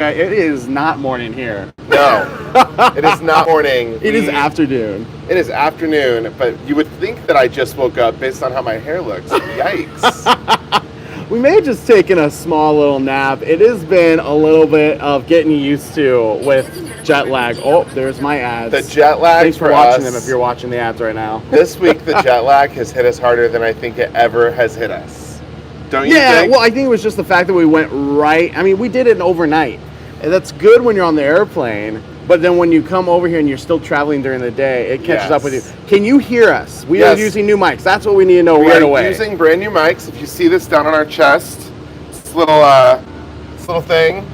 It is not morning here. No, it is not morning. It is afternoon. It is afternoon, but you would think that I just woke up based on how my hair looks. Yikes. We may have just taken a small little nap. It has been a little bit of getting used to with jet lag. Oh, there's my ads. The jet lag. Thanks for watching them if you're watching the ads right now. This week, the jet lag has hit us harder than I think it ever has hit us. Don't you think? Yeah, well, I think it was just the fact that we went right. I mean, we did it overnight. And that's good when you're on the airplane. But then when you come over here and you're still traveling during the day, it catches up with you. Can you hear us? We are using new mics. That's what we need to know right away. We are using brand new mics. If you see this down on our chest, this little thing,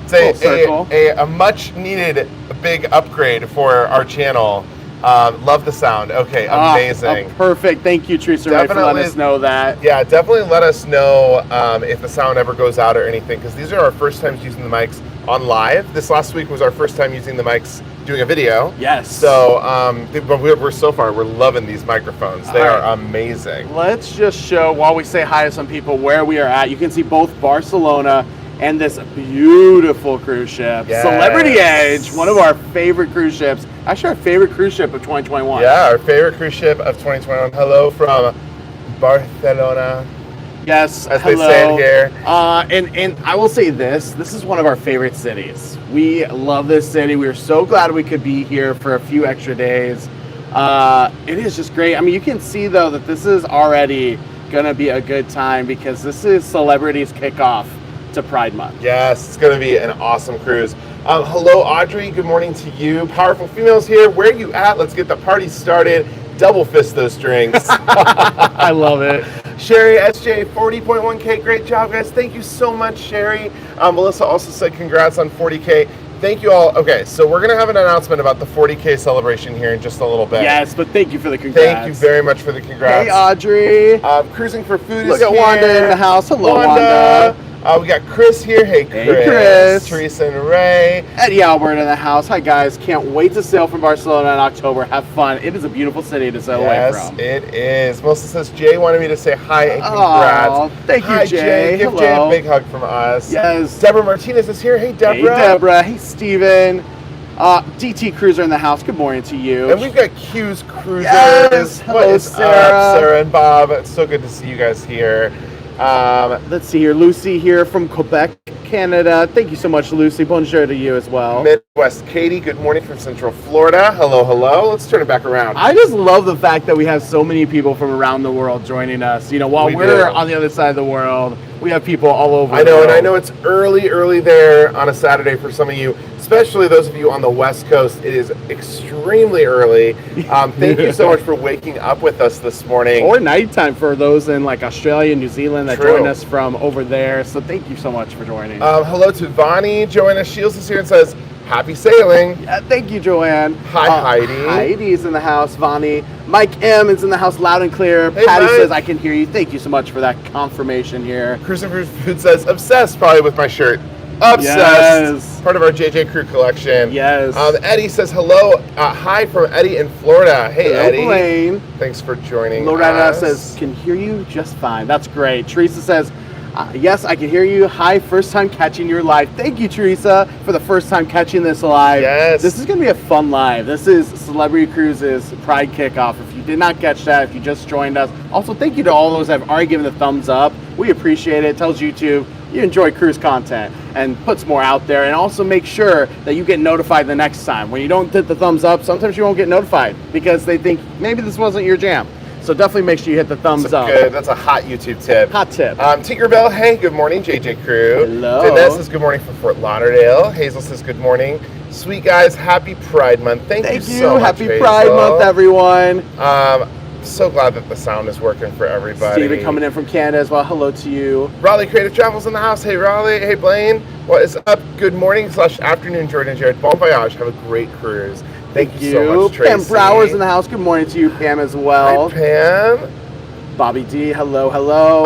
it's a much needed big upgrade for our channel. Love the sound. Okay, amazing. Perfect. Thank you, Teresa Ray, for letting us know that. Yeah, definitely let us know if the sound ever goes out or anything, because these are our first times using the mics on live. This last week was our first time using the mics doing a video. Yes. So, but we're loving these microphones. They are amazing. Let's just show, while we say hi to some people, where we are at. You can see both Barcelona and this beautiful cruise ship. Yes. Celebrity Edge, one of our favorite cruise ships. Actually, our favorite cruise ship of 2021. Yeah, our favorite cruise ship of 2021. Hello from Barcelona. Yes, as they say it here. And I will say this is one of our favorite cities. We love this city. We are so glad we could be here for a few extra days. It is just great. I mean, you can see, though, that this is already going to be a good time because this is celebrities kickoff to Pride Month. Yes, it's going to be an awesome cruise. Hello, Audrey. Good morning to you. Powerful females here. Where are you at? Let's get the party started. Double fist those drinks. I love it. Sherry SJ 40.1K. Great job, guys. Thank you so much, Sherry. Melissa also said congrats on 40K. Thank you all. Okay, so we're going to have an announcement about the 40K celebration here in just a little bit. Yes, but thank you for the congrats. Thank you very much for the congrats. Hey, Audrey. Cruising for Food Look is here. Look at Wanda in the house. Hello, Wanda. We got Chris here. Hey, Chris. Hey, Chris. Teresa and Ray. Eddie Albert in the house. Hi, guys. Can't wait to sail from Barcelona in October. Have fun. It is a beautiful city to sail away from. Yes, it is. Melissa says Jay wanted me to say hi and congrats. Oh, thank you, Hi, Jay. Give Jay a big hug from us. Yes. Deborah Martinez is here. Hey, Deborah. Hey, Deborah. Hey, Steven. DT Cruiser in the house. Good morning to you. And we've got Q's Cruisers. Yes. Hello, Sarah. Sarah and Bob. It's so good to see you guys here. Let's see here. Lucy here from Quebec, Canada. Thank you so much, Lucy. Bonjour to you as well. Midwest Katie, good morning from Central Florida. Hello, hello. Let's turn it back around. I just love the fact that we have so many people from around the world joining us. You know, while we're on the other side of the world, we have people all over the world. And I know it's early there on a Saturday for some of you, especially those of you on the West Coast. It is extremely early. Thank you so much for waking up with us this morning. Or nighttime for those in like Australia, New Zealand that join us from over there. So thank you so much for joining. Hello to Vani. Joanna Shields is here and says, happy sailing. Yeah, thank you, Joanne. Hi, Heidi. Heidi's in the house. Vani. Mike M is in the house loud and clear. Hey, Patty Mike says, I can hear you. Thank you so much for that confirmation here. Christopher Food says, obsessed probably with my shirt. Obsessed. Yes. Part of our JJ Crew collection. Yes. Eddie says hello. Hi from Eddie in Florida. Hey, hello, Eddie. Blaine. Thanks for joining Loretta us. says, can hear you just fine. That's great. Teresa says, yes, I can hear you. Hi, first time catching your live. Thank you, Teresa, for the first time catching this live. Yes. This is going to be a fun live. This is Celebrity Cruises Pride Kickoff. If you did not catch that, if you just joined us. Also, thank you to all those that have already given the thumbs up. We appreciate it. It tells YouTube you enjoy cruise content and puts more out there. And also make sure that you get notified the next time. When you don't hit the thumbs up, sometimes you won't get notified because they think maybe this wasn't your jam. So definitely make sure you hit the thumbs up. Good. That's a hot YouTube tip. Hot tip. Tinkerbell, hey, good morning, JJ Crew. Hello. Dinesh says good morning from Fort Lauderdale. Hazel says good morning. Sweet guys, happy Pride Month. Thank you so much, Happy Hazel. Pride Month, everyone. So glad that the sound is working for everybody. Steven coming in from Canada as well. Hello to you. Raleigh Creative Travels in the house. Hey, Raleigh. Hey, Blaine. What is up? Good morning / afternoon, Jordan and Jared. Bon voyage. Have a great cruise. Thank you so much, Tracy. Pam Brower's in the house. Good morning to you, Pam, as well. Hi, Pam. Bobby D. Hello, hello.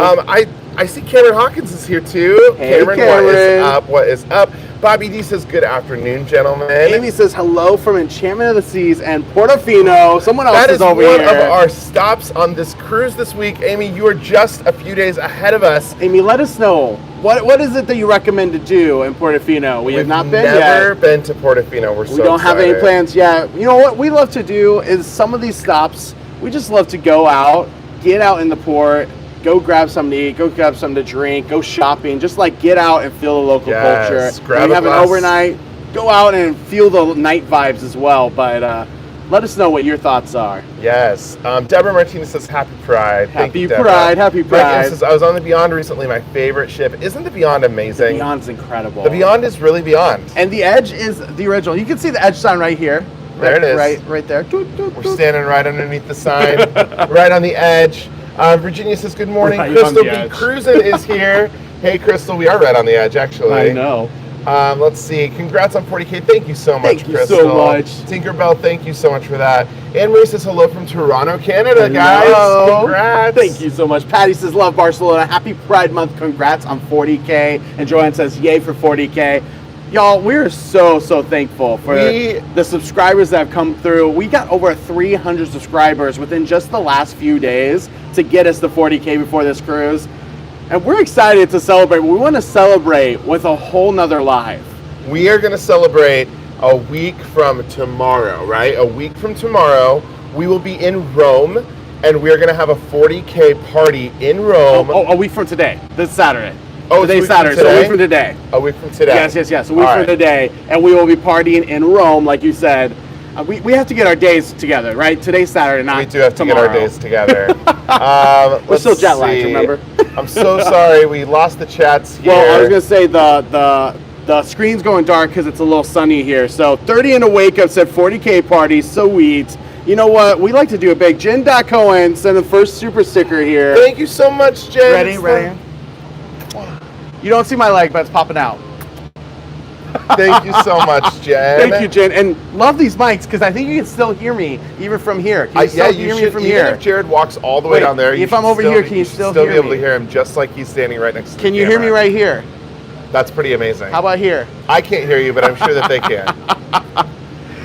I see Cameron Hawkins is here too. Hey, Cameron, what is up? What is up? Bobby D says, good afternoon, gentlemen. Amy says, hello from Enchantment of the Seas and Portofino. Someone else is over here. That is one of our stops on this cruise this week. Amy, you are just a few days ahead of us. Amy, let us know What is it that you recommend to do in Portofino? We have not been yet. Never been to Portofino. We don't have any plans yet. You know what we love to do is some of these stops. We just love to go out, get out in the port, go grab something to eat, go grab something to drink, go shopping. Just like get out and feel the local culture. Grab we have an overnight. Go out and feel the night vibes as well. But let us know what your thoughts are. Yes. Deborah Martinez says, Happy Pride. Happy Pride. Happy Pride. Says, I was on the Beyond recently, my favorite ship. Isn't the Beyond amazing? The Beyond's incredible. The Beyond is really Beyond. And the Edge is the original. You can see the Edge sign right here. There it is. Right there. We're standing right underneath the sign, right on the edge. Virginia says, good morning. Right Crystal B. Cruisin' is here. Hey, Crystal, we are right on the edge, actually. I know. Let's see. Congrats on 40K. Thank you so much, Crystal. Thank you so much. Tinkerbell, thank you so much for that. Anne-Marie says hello from Toronto, Canada, guys. Hello. Congrats. Thank you so much. Patty says, love Barcelona. Happy Pride Month. Congrats on 40K. And Joanne says, yay for 40K. Y'all, we're so thankful for the subscribers that have come through. We got over 300 subscribers within just the last few days to get us to 40K before this cruise. And we're excited to celebrate. We want to celebrate with a whole nother live. We are going to celebrate a week from tomorrow, right? A week from tomorrow, we will be in Rome, and we are going to have a 40K party in Rome. A week from today. This Saturday. Oh, today's Saturday, so a week from today. A week from today. Yes. A week from today. And we will be partying in Rome, like you said. We have to get our days together, right? Today's Saturday, not We do have to tomorrow. get our days together. We're still jet lagged, remember? I'm so sorry. We lost the chats here. Well, I was going to say the screen's going dark because it's a little sunny here. So 30 in a wake up said 40K party, sweet. You know what? We like to do a big. Jen.Cohen sent the first super sticker here. Thank you so much, Jen. Ready? You don't see my leg, but it's popping out. Thank you so much, Jen. Thank you, Jen. And love these mics because I think you can still hear me even from here. Can you still hear me from here? Even if Jared walks all the way down there, if I'm over here, can you still hear me? be able to hear him just like he's standing right next to the Can you hear me right here? That's pretty amazing. How about here? I can't hear you, but I'm sure that they can.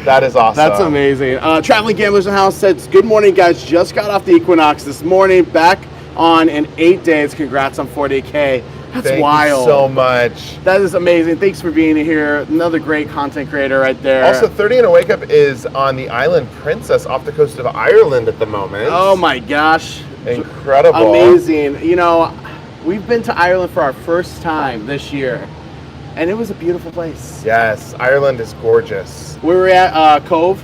That is awesome. That's amazing. Traveling Gamblers in the House says, good morning, guys. Just got off the Equinox this morning. Back on in 8 days. Congrats on 40K. That's wild. Thank you so much. That is amazing. Thanks for being here. Another great content creator right there. Also, 30 and a Wake Up is on the island Princess off the coast of Ireland at the moment. Oh my gosh. Incredible. Amazing. You know, we've been to Ireland for our first time this year, and it was a beautiful place. Yes, Ireland is gorgeous. We were at Cove,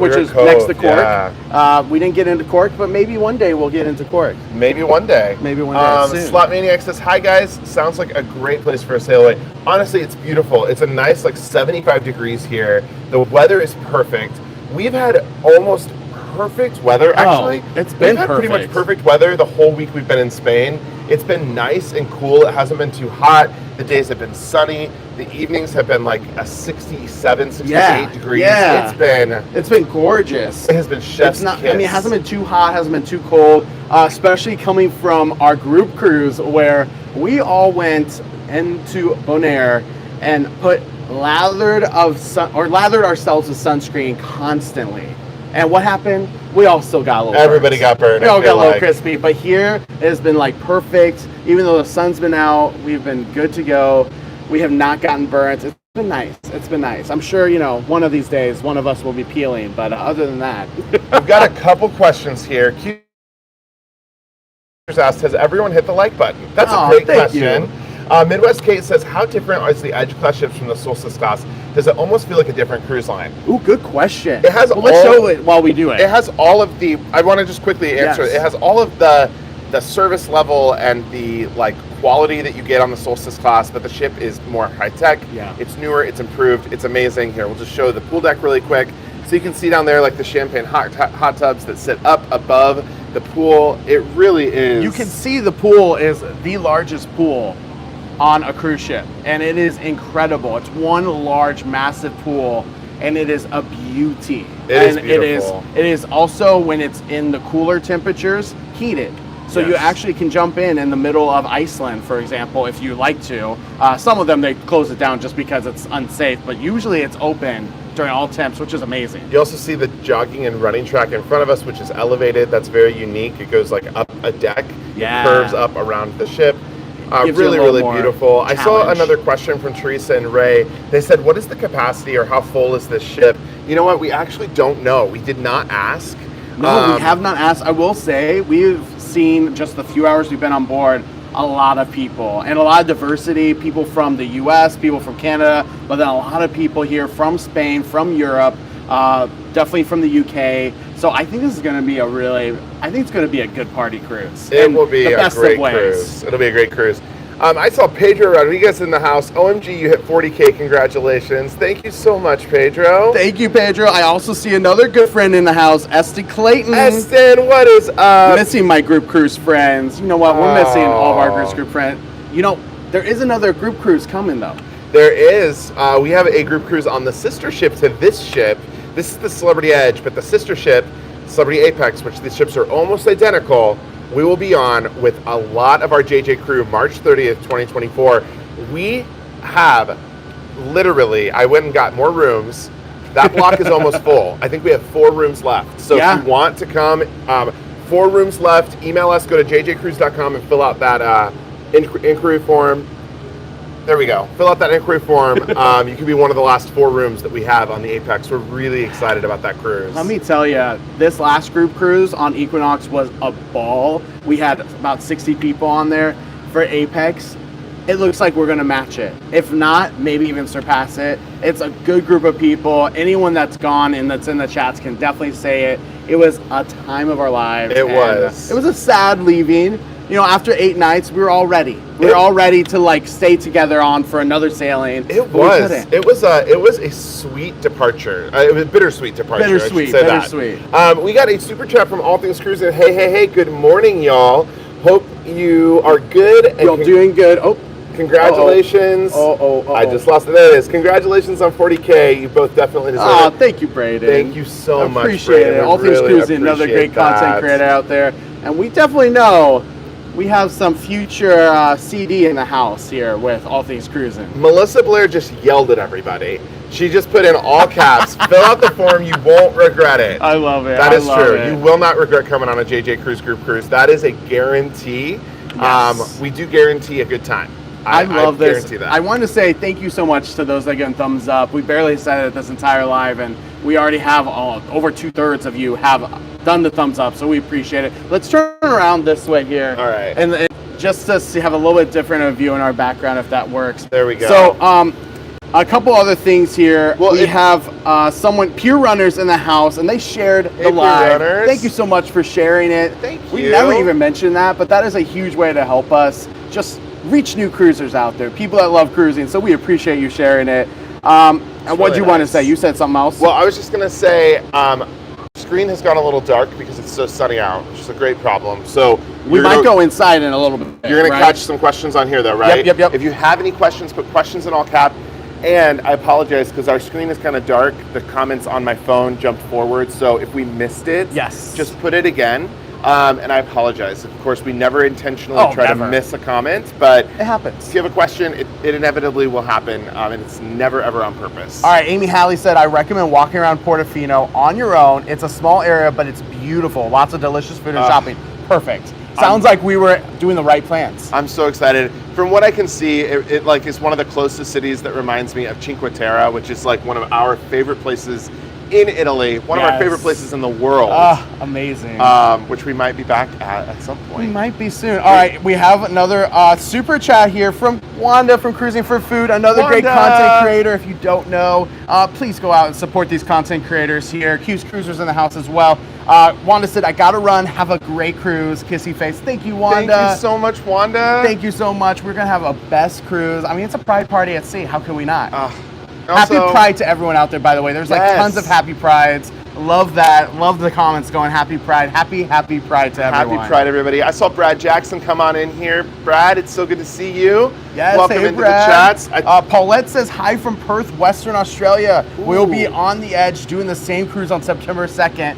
which is next to Cork. Yeah. We didn't get into Cork, but maybe one day we'll get into Cork. Maybe one day. Soon. Slot Maniac says, hi guys, sounds like a great place for a sailaway. Honestly, it's beautiful. It's a nice 75 degrees here. The weather is perfect. We've had almost perfect weather, actually. It's been pretty much perfect weather the whole week we've been in Spain. It's been nice and cool. It hasn't been too hot. The days have been sunny. The evenings have been like a 67, 68 degrees. Yeah. It's been gorgeous. It has been chef's kiss. I mean, it hasn't been too hot, hasn't been too cold, especially coming from our group cruise where we all went into Bonaire and lathered ourselves with sunscreen constantly. And what happened? We all still got a little Everybody got burned. We all got a little crispy. But here it has been perfect. Even though the sun's been out, we've been good to go. We have not gotten burnt. It's been nice. It's been nice. I'm sure, one of these days, one of us will be peeling. But other than that. We've got a couple questions here. Q asked, has everyone hit the like button? That's a great question. Midwest Kate says, how different is the Edge class ships from the Solstice class? Does it almost feel like a different cruise line? Ooh, good question. It has let's show it while we do it. It has all of the, I want to just quickly answer it. It has all of the service level and the quality that you get on the Solstice class, but the ship is more high tech. Yeah. It's newer, it's improved, it's amazing. Here, we'll just show the pool deck really quick. So you can see down there the champagne hot tubs that sit up above the pool. It really is. You can see the pool is the largest pool on a cruise ship, and it is incredible. It's one large, massive pool, and it is a beauty. It is beautiful. It is also, when it's in the cooler temperatures, heated. So you actually can jump in the middle of Iceland, for example, if you like to. Some of them, they close it down just because it's unsafe, but usually it's open during all temps, which is amazing. You also see the jogging and running track in front of us, which is elevated. That's very unique. It goes up a deck. Yeah. It curves up around the ship. Gives you a Really, little really more beautiful. I saw challenge. another question from Teresa and Ray. They said, what is the capacity or how full is this ship? You know what? We actually don't know. We did not ask. No, we have not asked. I will say we've seen just the few hours we've been on board a lot of people and a lot of diversity, people from the US, people from Canada, but then a lot of people here from Spain, from Europe, definitely from the UK. So I think this is going to be it's going to be a good party cruise. It will be the a best great of ways. cruise. It'll be a great cruise. I saw Pedro Rodriguez in the house. OMG, you hit 40K. Congratulations. Thank you so much, Pedro. Thank you, Pedro. I also see another good friend in the house, Esty Clayton. Eston, what is up? Missing my group cruise friends. You know what? We're missing all of our group friends. You know, there is another group cruise coming, though. There is. We have a group cruise on the sister ship to this ship. This is the Celebrity Edge, but the sister ship, Celebrity Apex, which these ships are almost identical, we will be on with a lot of our JJ crew March 30th, 2024. We have literally, I went and got more rooms. That block is almost full. I think we have 4 rooms left. So if you want to come, 4 rooms left. Email us, go to jjcruise.com and fill out that inquiry form. There we go. Fill out that inquiry form. You can be one of the last 4 rooms that we have on the Apex. We're really excited about that cruise. Let me tell you, this last group cruise on Equinox was a ball. We had about 60 people on there. For Apex, it looks like we're going to match it. If not, maybe even surpass it. It's a good group of people. Anyone that's gone and that's in the chats can definitely say it. It was a time of our lives. It was. It was a sad leaving. You know, after 8 nights, we were all ready. We were all ready to like stay together on for another sailing. It was. It was a sweet departure. It was a bittersweet departure. Bittersweet. We got a super chat from All Things Cruising. Hey! Good morning, y'all. Hope you are good. And y'all doing good. Oh, congratulations. I just lost it. There it is. Congratulations on 40K. You both definitely deserve it. Thank you, Braden. Thank you so much. Appreciate it. All Things Cruising, another great content creator out there, and we definitely know. We have some future CD in the house here with All Things Cruising. Melissa Blair just yelled at everybody. She just put in all caps, fill out the form, you won't regret it. I love it. That is true. You will not regret coming on a JJ Cruise Group cruise. That is a guarantee. Yes. We do guarantee a good time. I love this. Guarantee that. I want to say thank you so much to those that give thumbs up. We barely said it this entire live, and we already have over 2/3 of you have done the thumbs up, so we appreciate it. Let's turn around this way here. All right. And just to have a little bit different of view in our background, if that works. There we go. So, a couple other things here. Well, we have Pure Runners in the house, and they shared the live. Runners. Thank you so much for sharing it. Thank you. We never even mentioned that, but that is a huge way to help us just reach new cruisers out there, people that love cruising. So we appreciate you sharing it. And what do you want to say? You said something else? Well, I was just going to say, screen has gone a little dark because it's so sunny out, which is a great problem. So we might go inside in a little bit. You're going to catch some questions on here, though, right? Yep. If you have any questions, put questions in all cap. And I apologize because our screen is kind of dark. The comments on my phone jumped forward. So if we missed it, just put it again. And I apologize. Of course, we never intentionally try to miss a comment, but it happens. If you have a question, it inevitably will happen, and it's never ever on purpose. All right, Amy Halley said, I recommend walking around Portofino on your own. It's a small area, but it's beautiful. Lots of delicious food and shopping. Perfect. Sounds like we were doing the right plans. I'm so excited. From what I can see, it like is one of the closest cities that reminds me of Cinque Terre, which is like one of our favorite places in Italy, one of our favorite places in the world. Amazing. Which we might be back at some point. We might be soon. All right, we have another super chat here from Wanda from Cruising for Food, another great content creator. If you don't know, please go out and support these content creators here. Q's Cruisers in the house as well. Wanda said, I gotta run. Have a great cruise. Kissy face. Thank you, Wanda. Thank you so much, Wanda. Thank you so much. We're gonna have a best cruise. I mean, it's a pride party at sea. How can we not? Also, happy Pride to everyone out there, by the way. There's like tons of happy Prides. Love that. Love the comments going happy Pride. Happy Pride to everyone. Happy Pride, everybody. I saw Brad Jackson come on in here. Brad, it's so good to see you. Yes, welcome hey, into Brad. the chats. Paulette says, hi from Perth, Western Australia. Ooh. We'll be on the Edge doing the same cruise on September 2nd.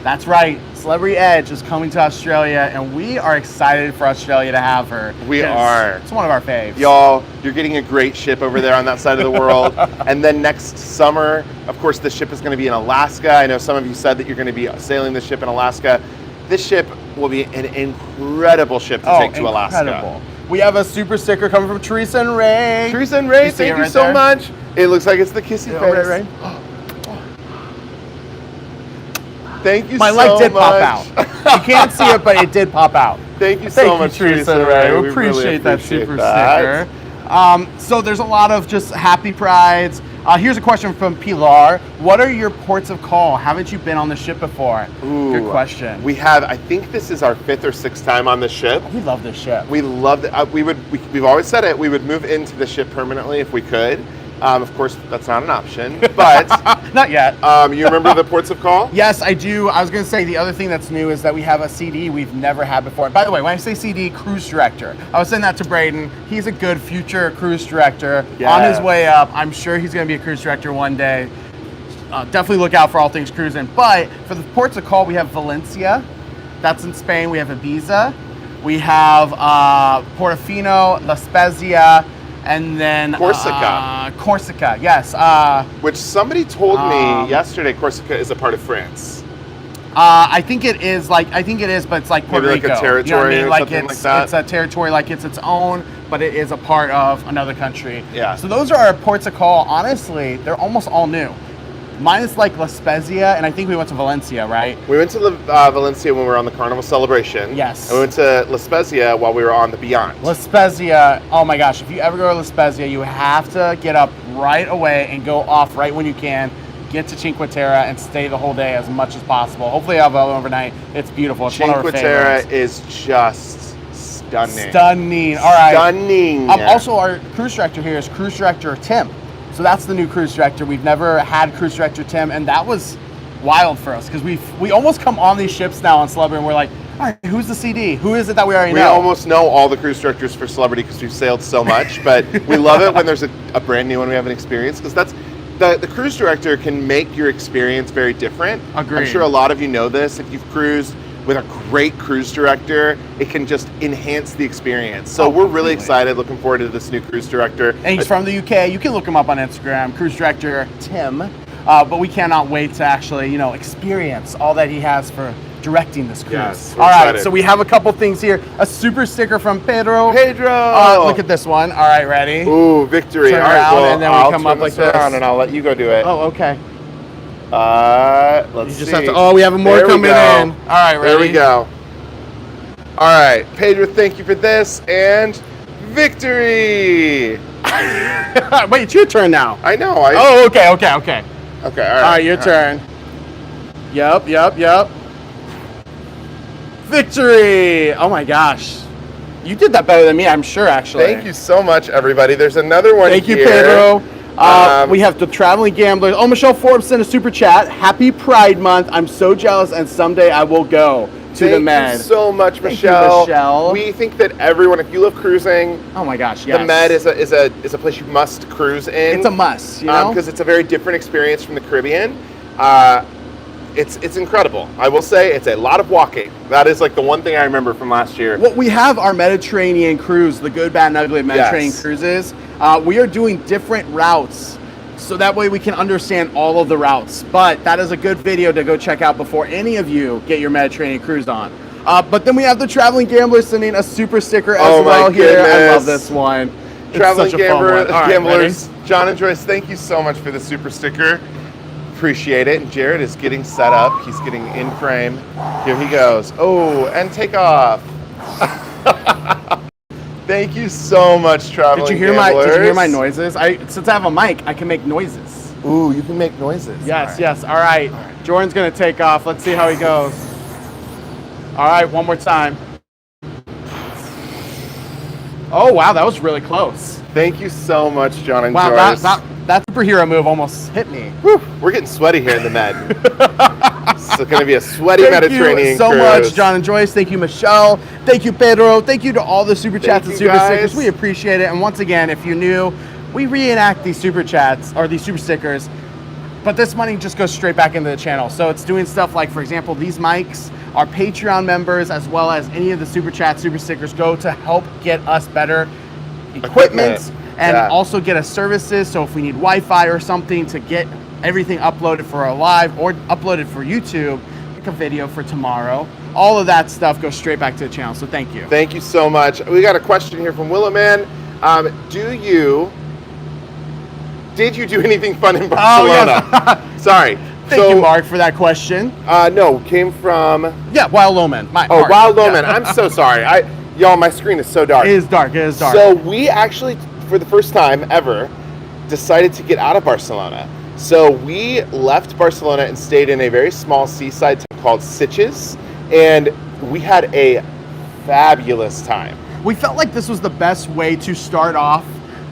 That's right. Celebrity Edge is coming to Australia, and we are excited for Australia to have her. We are. It's one of our faves. Y'all, you're getting a great ship over there on that side of the world. And then next summer, of course, the ship is going to be in Alaska. I know some of you said that you're going to be sailing the ship in Alaska. This ship will be an incredible ship to take to Alaska. We have a super sticker coming from Teresa and Ray. Teresa and Ray, You see thank it you right so there? much. It looks like it's the kissy Yeah, face. right. Thank you My so leg did much. pop out. You can't see it, but it did pop out. Thank you so much, Teresa and Ray. We appreciate that super sticker. So there's a lot of just happy prides. Here's a question from Pilar. What are your ports of call? Haven't you been on the ship before? Ooh, good question. We have, I think this is our 5th or 6th time on the ship. We love this ship. We love it. We've always said it, we would move into the ship permanently if we could. Of course, that's not an option, but not yet. You remember the ports of call? Yes, I do. I was going to say the other thing that's new is that we have a CD we've never had before. By the way, when I say CD, cruise director. I was saying that to Braden. He's a good future cruise director on his way up. I'm sure he's going to be a cruise director one day. Definitely look out for all things cruising. But for the ports of call, we have Valencia. That's in Spain. We have Ibiza. We have Portofino, La Spezia, and then Corsica. Corsica, yes. Which somebody told me yesterday, Corsica is a part of France. I think it is, but it's like Puerto Maybe like Rico. a territory you know or what I mean? something like that. It's a territory, like it's its own, but it is a part of another country. Yeah. So those are our ports of call. Honestly, they're almost all new. Minus like La Spezia, and I think we went to Valencia, right? We went to Valencia when we were on the Carnival Celebration. Yes. And we went to La Spezia while we were on the Beyond. La Spezia, oh my gosh, if you ever go to La Spezia, you have to get up right away and go off right when you can. Get to Cinque Terre and stay the whole day as much as possible. Hopefully you have an overnight. It's beautiful. It's one of our Cinque Terre favorites. is just stunning. Stunning. All right. Stunning. Also, our cruise director here is Cruise Director Tim. So that's the new cruise director. We've never had Cruise Director Tim, and that was wild for us because we almost come on these ships now on Celebrity and we're like, all right, who's the CD? Who is it that we already know? We almost know all the cruise directors for Celebrity because we've sailed so much, but we love it when there's a brand new one we haven't experienced because that's the cruise director can make your experience very different. Agreed. I'm sure a lot of you know this. If you've cruised with a great cruise director, it can just enhance the experience. So we're really excited, looking forward to this new cruise director. And he's from the UK. You can look him up on Instagram, Cruise Director Tim. But we cannot wait to actually, experience all that he has for directing this cruise. Yes, all right, excited. so we have a couple things here. A super sticker from Pedro. Pedro! Look at this one. All right, ready? Ooh, victory. Turn all right, around, well, and then we I'll come turn up like this around this. and I'll let you go do it. Oh, okay. Let's You just see. have to. Oh, we have more There we coming go. in. All right, ready? There we go. All right, Pedro, thank you for this and victory. Wait, it's your turn now. I know. Oh, okay. Okay. All right. All right, your turn. Yep. Victory! Oh my gosh. You did that better than me, I'm sure, actually. Thank you so much, everybody. There's another one Thank you, here. Pedro. We have the Traveling Gamblers. Oh, Michelle Forbes sent a super chat. Happy Pride Month. I'm so jealous, and someday I will go to the Med. Thank you so much, Thank you, Michelle. Michelle. We think that everyone, if you love cruising, Oh my gosh, yes. the Med is a place you must cruise in. It's a must, you know? Because it's a very different experience from the Caribbean. It's incredible. I will say it's a lot of walking. That is like the one thing I remember from last year. Well, we have our Mediterranean cruise, the Good, Bad, and Ugly Mediterranean Yes. cruises. We are doing different routes, so that way we can understand all of the routes. But that is a good video to go check out before any of you get your Mediterranean cruise on. But then we have the Traveling Gamblers sending a super sticker as Oh my well here. I love goodness. this one. It's Traveling such a fun one. All right, Gamblers, ready? John and Joyce, thank you so much for the super sticker. Appreciate it. And Jared is getting set up. He's getting in frame. Here he goes. Oh, and take off. Thank you so much, Traveling Did you hear Gamblers. my noises? Since I have a mic, I can make noises. Ooh, you can make noises. Yes. All right. Jordan's gonna take off. Let's see how he goes. All right, one more time. Oh wow, that was really close. Thank you so much, John and Wow, Joyce. that superhero move almost hit me. Whew, we're getting sweaty here in the Med. It's going to be a sweaty Thank Mediterranean you so cruise. much, John and Joyce. Thank you, Michelle. Thank you, Pedro. Thank you to all the super chats and you, super guys. stickers. We appreciate it. And once again, if you're new, we reenact these super chats or these super stickers, but this money just goes straight back into the channel. So it's doing stuff like, for example, these mics, our Patreon members, as well as any of the super chats, super stickers go to help get us better equipment. And also get us services, so if we need Wi-Fi or something to get everything uploaded for our live or uploaded for YouTube, make a video for tomorrow. All of that stuff goes straight back to the channel, so thank you. Thank you so much. We got a question here from Willowman. Did you do anything fun in Barcelona? Oh, yes. Sorry. Thank you, Mark, for that question. No, came from... Yeah, Wild Loman. Wild Loman. Yeah. I'm so sorry. Y'all, my screen is so dark. It is dark. It is dark. So we actually, for the first time ever, decided to get out of Barcelona. So we left Barcelona and stayed in a very small seaside town called Sitges, and we had a fabulous time. We felt like this was the best way to start off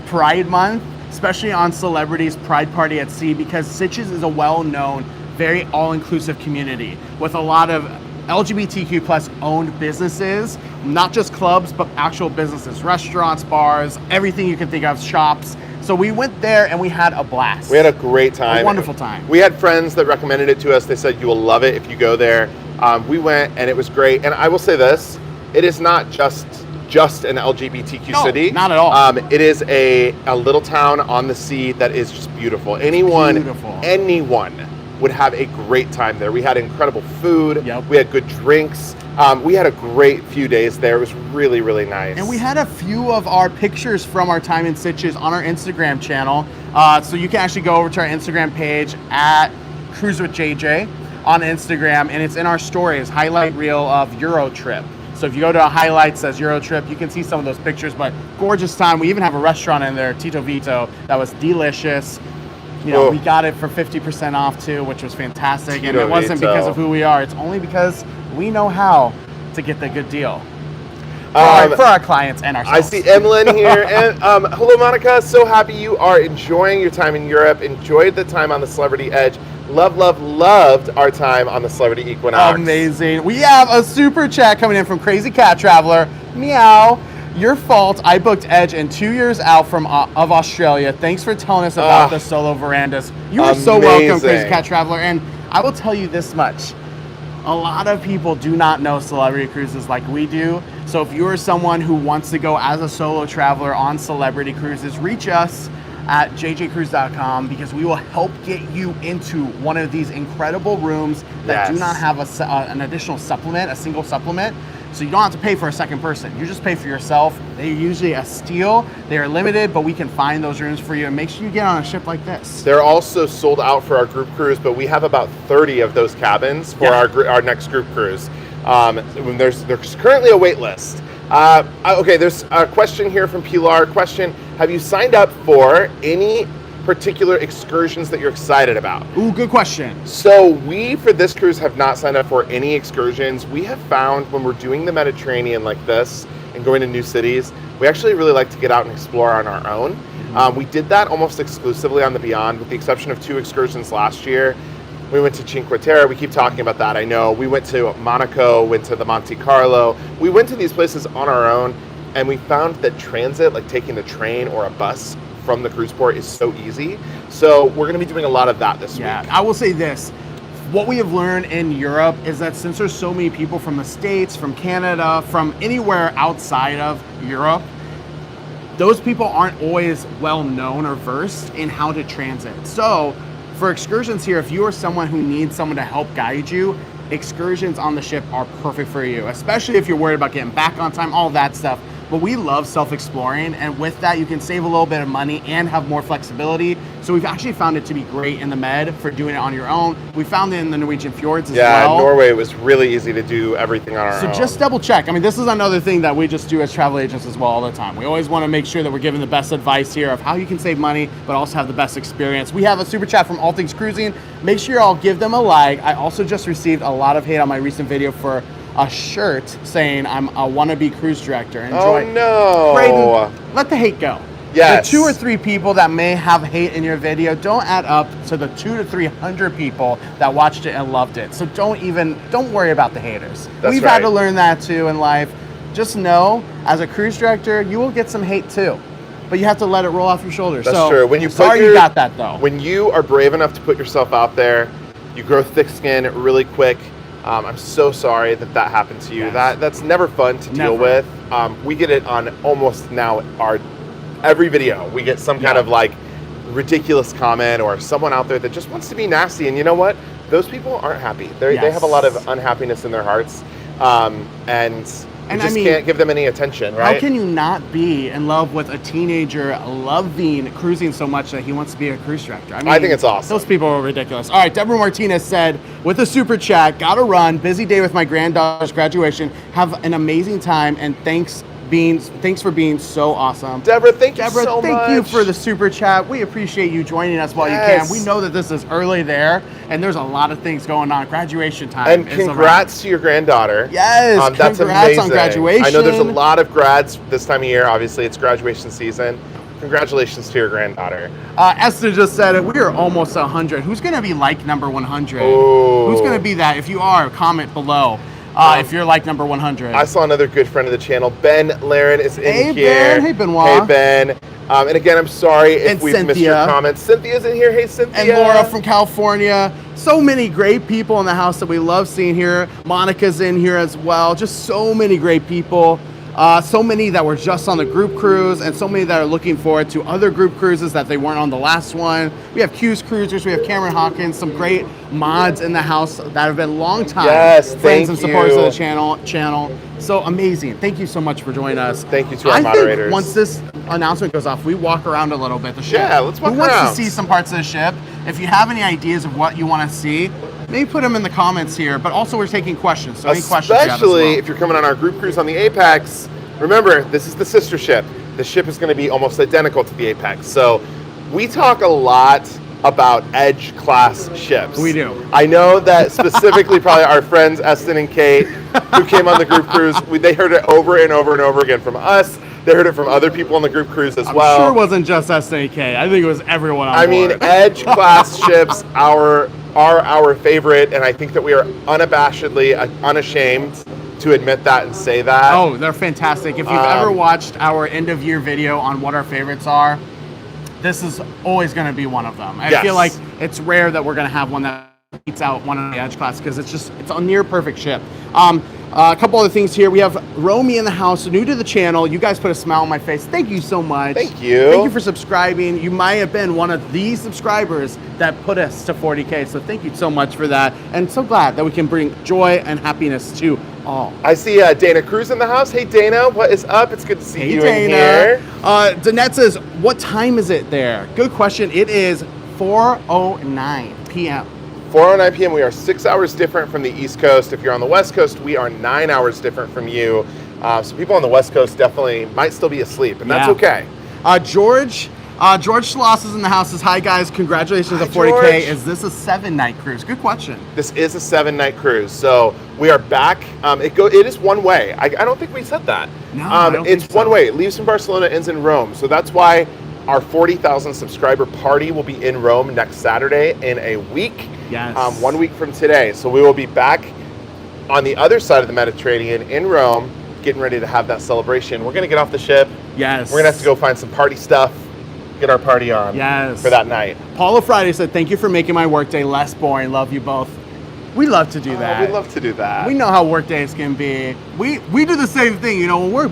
Pride Month, especially on Celebrities Pride Party at Sea, because Sitges is a well-known, very all-inclusive community with a lot of LGBTQ plus owned businesses, not just clubs, but actual businesses, restaurants, bars, everything you can think of, shops. So we went there and we had a blast. We had a great time. A wonderful time. We had friends that recommended it to us. They said, you will love it if you go there. We went and it was great. And I will say this, it is not just an LGBTQ city. Not at all. It is a little town on the sea that is just beautiful. Anyone would have a great time there. We had incredible food. Yep. We had good drinks. We had a great few days there. It was really, really nice. And we had a few of our pictures from our time in Sitges on our Instagram channel. So you can actually go over to our Instagram page at Cruise with JJ on Instagram, and it's in our stories, highlight reel of Euro Trip. So if you go to a highlight says Euro Trip, you can see some of those pictures, but gorgeous time. We even have a restaurant in there, Tito Vito, that was delicious. You know, we got it for 50% off too, which was fantastic. And it wasn't because of who we are. It's only because we know how to get the good deal for our clients and ourselves. I see Emlyn here. And hello, Monica. So happy you are enjoying your time in Europe. Enjoyed the time on the Celebrity Edge. Loved our time on the Celebrity Equinox. Amazing. We have a super chat coming in from Crazy Cat Traveler. Meow. Your fault. I booked Edge and 2 years out of Australia. Thanks for telling us about the solo verandas. You are so welcome, Crazy Cat Traveler. And I will tell you this much. A lot of people do not know Celebrity Cruises like we do. So if you are someone who wants to go as a solo traveler on Celebrity Cruises, reach us at jjcruise.com, because we will help get you into one of these incredible rooms that do not have an additional supplement, a single supplement. So you don't have to pay for a second person. You just pay for yourself. They're usually a steal. They are limited, but we can find those rooms for you, and make sure you get on a ship like this. They're also sold out for our group cruise, but we have about 30 of those cabins for our next group cruise. There's currently a wait list. Okay, there's a question here from Pilar. Question, have you signed up for any particular excursions that you're excited about? Ooh, good question. So we, for this cruise, have not signed up for any excursions. We have found when we're doing the Mediterranean like this and going to new cities, we actually really like to get out and explore on our own. We did that almost exclusively on the Beyond, with the exception of 2 excursions last year. We went to Cinque Terre. We keep talking about that, I know. We went to Monaco, went to the Monte Carlo. We went to these places on our own, and we found that transit, like taking the train or a bus from the cruise port, is so easy. So we're going to be doing a lot of that this week. I will say this. What we have learned in Europe is that since there's so many people from the States, from Canada, from anywhere outside of Europe, those people aren't always well known or versed in how to transit. So for excursions here, if you are someone who needs someone to help guide you, excursions on the ship are perfect for you, especially if you're worried about getting back on time, all that stuff. But we love self-exploring, and with that you can save a little bit of money and have more flexibility. So we've actually found it to be great in the Med for doing it on your own. We found it in the Norwegian fjords as well. Yeah, Norway was really easy to do everything on our own. So just double check. I mean, this is another thing that we just do as travel agents as well all the time. We always want to make sure that we're giving the best advice here of how you can save money, but also have the best experience. We have a super chat from All Things Cruising. Make sure y'all give them a like. I also just received a lot of hate on my recent video for a shirt saying I'm a wannabe cruise director. Enjoy. Oh no. Brayden, let the hate go. Yes. The 2 or 3 people that may have hate in your video don't add up to the 200 to 300 people that watched it and loved it. So don't worry about the haters. We've had to learn that too in life. Just know, as a cruise director, you will get some hate too, but you have to let it roll off your shoulders. That's true. When you you got that though. When you are brave enough to put yourself out there, you grow thick skin really quick. I'm so sorry that happened to you. Yes. That's never fun to deal with. We get it on almost now every video. We get some kind of like ridiculous comment or someone out there that just wants to be nasty. And you know what? Those people aren't happy. They have a lot of unhappiness in their hearts, and you just can't give them any attention, right? How can you not be in love with a teenager loving cruising so much that he wants to be a cruise director? I think it's awesome. Those people are ridiculous. All right, Deborah Martinez said, with a super chat, gotta run, busy day with my granddaughter's graduation. Have an amazing time, and thanks for being so awesome. Deborah, thank you so much. Thank you for the super chat. We appreciate you joining us while you can. We know that this is early there, and there's a lot of things going on. Graduation time. And congrats to your granddaughter. Yes, that's congrats amazing. on graduation. I know there's a lot of grads this time of year. Obviously, it's graduation season. Congratulations to your granddaughter. Esther just said it. We are almost 100. Who's going to be like number 100? Ooh. Who's going to be that? If you are, comment below. If you're like number 100. I saw another good friend of the channel, Ben Laren, is in here. Ben. Hey, Benoit. Hey, Ben. And again, I'm sorry if we've missed your comments. Cynthia's in here. Hey, Cynthia. And Laura from California. So many great people in the house that we love seeing here. Monica's in here as well. Just so many great people. So many that were just on the group cruise, and so many that are looking forward to other group cruises that they weren't on the last one. We have Q's Cruisers, we have Cameron Hawkins, some great mods in the house that have been long time friends and supporters of the channel. So amazing. Thank you so much for joining us. Thank you to our moderators. Think once this announcement goes off, we walk around a little bit the ship. Yeah, let's walk around. Who wants to see some parts of the ship? If you have any ideas of what you want to see, maybe put them in the comments here, but also we're taking questions. So any questions you have as well. Especially if you're coming on our group cruise on the Apex, remember, this is the sister ship. The ship is going to be almost identical to the Apex. So we talk a lot about Edge class ships. We do. I know that specifically probably our friends Eston and Kate, who came on the group cruise, they heard it over and over and over again from us. They heard it from other people on the group cruise as well. I'm sure it wasn't just Eston and Kate. I think it was everyone on board. I mean, Edge class ships are our favorite, and I think that we are unabashedly, unashamed to admit that and say that. Oh, they're fantastic. If you've ever watched our end of year video on what our favorites are, this is always going to be one of them. I feel like it's rare that we're going to have one that beats out one of the Edge class because it's a near perfect ship. A couple other things here. We have Romy in the house, new to the channel. You guys put a smile on my face. Thank you so much. Thank you. Thank you for subscribing. You might have been one of these subscribers that put us to 40K. So thank you so much for that. And so glad that we can bring joy and happiness to all. I see Dana Cruz in the house. Hey, Dana, what is up? It's good to see you Dana. in here. Danette says, what time is it there? Good question. It is 4:09 p.m. 4:09 p.m. We are 6 hours different from the East Coast. If you're on the West Coast, we are 9 hours different from you. So people on the West Coast definitely might still be asleep, and that's okay. George Schloss is in the house. Says, hi guys, congratulations on 40K. George. Is this a 7-night cruise? Good question. This is a 7-night cruise, so we are back. It is one way. I don't think we said that. No, I don't think it's so. one way. It leaves from Barcelona, ends in Rome. So that's why our 40,000 subscriber party will be in Rome next Saturday in a week. Yes. 1 week from today. So we will be back on the other side of the Mediterranean in Rome, getting ready to have that celebration. We're going to get off the ship. Yes. We're going to have to go find some party stuff, get our party on for that night. Paula Friday said, thank you for making my workday less boring. Love you both. We love to do that. We love to do that. We know how work days can be. We do the same thing. You know, when we're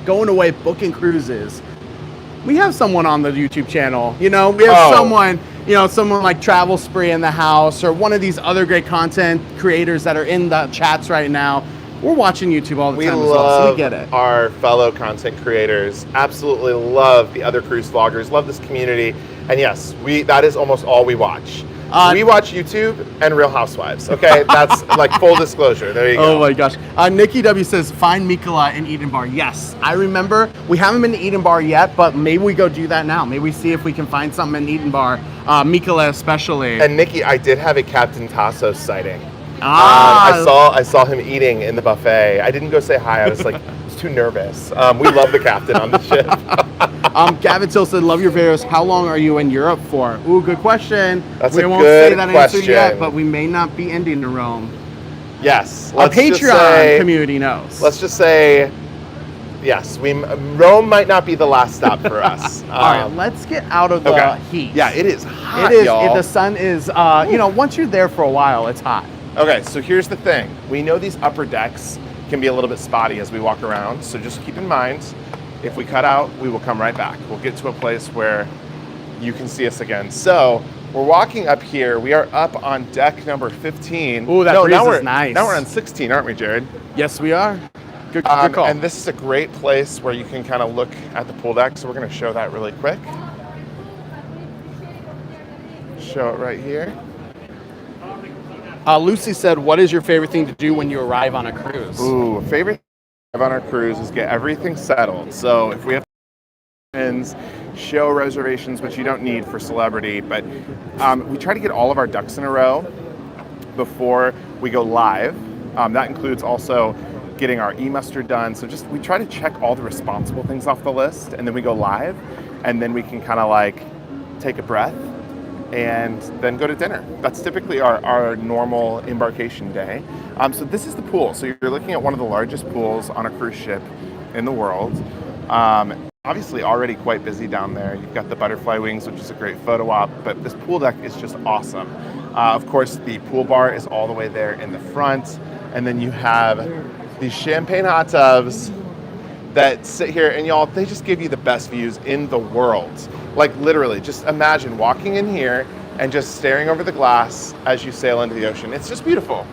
going away booking cruises, we have someone on the YouTube channel. You know, we have someone like Travel Spree in the house, or one of these other great content creators that are in the chats right now. We're watching YouTube all the time as well, so we get it. Our fellow content creators. Absolutely love the other cruise vloggers. Love this community. And yes, that is almost all we watch. We watch YouTube and Real Housewives. Okay, that's like full disclosure. There you go. Oh my gosh. Nikki W says, find Mikola in Eden Bar. Yes, I remember. We haven't been to Eden Bar yet, but maybe we go do that now. Maybe we see if we can find something in Eden Bar. Mikola especially. And Nikki, I did have a Captain Tassos sighting. I saw him eating in the buffet. I didn't go say hi. I was like, I was too nervous. We love the captain on the ship. Gavin Till said, love your videos. How long are you in Europe for? Ooh, good question. That's we a won't good say that question. answer yet, but we may not be ending in Rome. Yes. Our Patreon community knows. Let's just say, yes, Rome might not be the last stop for us. All right, let's get out of the heat. Yeah, it is hot, y'all. The sun is, once you're there for a while, it's hot. Okay, so here's the thing. We know these upper decks can be a little bit spotty as we walk around, so just keep in mind, if we cut out, we will come right back. We'll get to a place where you can see us again. So we're walking up here. We are up on deck number 15. Ooh, that breeze is nice. Now we're on 16, aren't we, Jared? Yes, we are. Good call. And this is a great place where you can kind of look at the pool deck. So we're going to show that really quick. Show it right here. Lucy said, what is your favorite thing to do when you arrive on a cruise? Ooh, favorite thing on our cruise is get everything settled. So if we have show reservations, which you don't need for Celebrity, but we try to get all of our ducks in a row before we go live. That includes also getting our e-muster done. So just we try to check all the responsible things off the list, and then we go live, and then we can kind of like take a breath and then go to dinner. That's typically our normal embarkation day. So this is the pool. So you're looking at one of the largest pools on a cruise ship in the world. Obviously already quite busy down there. You've got the butterfly wings, which is a great photo op, but this pool deck is just awesome. Of course, the pool bar is all the way there in the front, and then you have these champagne hot tubs that sit here, and y'all, they just give you the best views in the world. Like literally, just imagine walking in here and just staring over the glass as you sail into the ocean. It's just beautiful.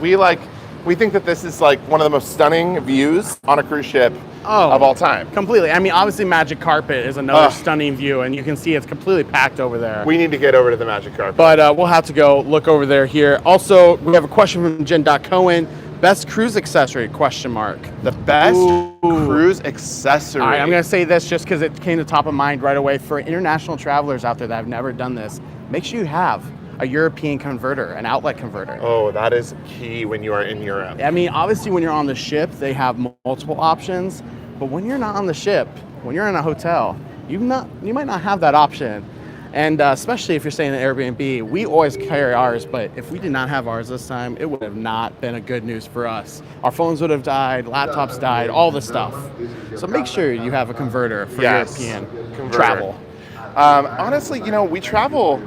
We think that this is like one of the most stunning views on a cruise ship of all time. Completely. I mean, obviously Magic Carpet is another stunning view, and you can see it's completely packed over there. We need to get over to the Magic Carpet. But we'll have to go look over there here. Also, we have a question from Jen.Cohen. Best cruise accessory, question mark. The best cruise accessory. All right, I'm going to say this just because it came to top of mind right away. For international travelers out there that have never done this, make sure you have a European converter, an outlet converter. Oh, that is key when you are in Europe. I mean, obviously when you're on the ship, they have multiple options, but when you're not on the ship, when you're in a hotel, you might not have that option. And especially if you're staying in an Airbnb, we always carry ours, but if we did not have ours this time, it would have not been a good news for us. Our phones would have died, laptops died, all the stuff. So make sure you have a converter for European travel. Honestly, we travel,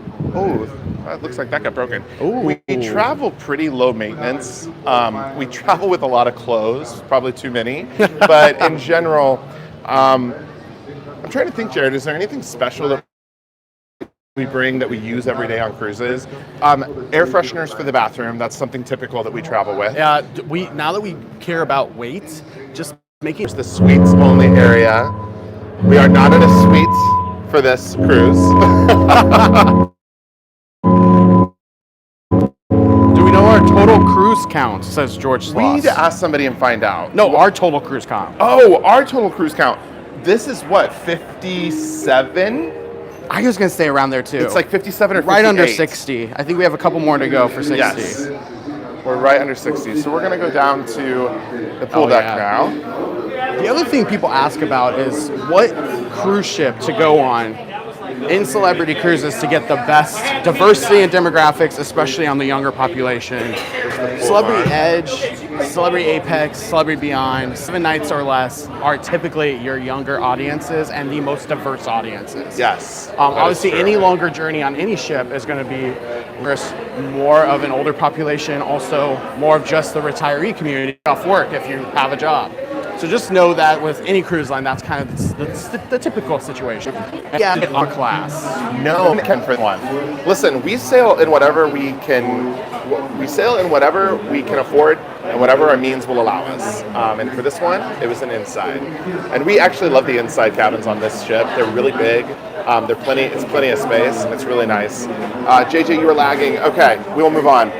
it looks like that got broken. We travel pretty low maintenance. We travel with a lot of clothes, probably too many, but in general, I'm trying to think, Jared, is there anything special that we bring that we use every day on cruises? Air fresheners for the bathroom. That's something typical that we travel with. Now that we care about weight, just making the suites only area. We are not in a suite for this cruise. Do we know our total cruise count? Says George Sloss. We need to ask somebody and find out. No, our total cruise count. Oh, our total cruise count. This is what, 57? I was going to stay around there too. It's like 57 or 58. Right under 60. I think we have a couple more to go for 60. Yes. We're right under 60. So we're going to go down to the pool deck now. The other thing people ask about is what cruise ship to go on in Celebrity Cruises to get the best diversity and demographics, especially on the younger population. Celebrity Edge, Celebrity Apex, Celebrity Beyond, 7 nights or less are typically your younger audiences and the most diverse audiences. Yes. Obviously, any longer journey on any ship is going to be more of an older population, also more of just the retiree community off work if you have a job. So just know that with any cruise line, that's kind of the typical situation. Yeah, on class. No, for one. Listen, we sail in whatever we can. We sail in whatever we can afford and whatever our means will allow us. And for this one, it was an inside. And we actually love the inside cabins on this ship. They're really big. It's plenty of space. It's really nice. JJ, you were lagging. Okay, we will move on.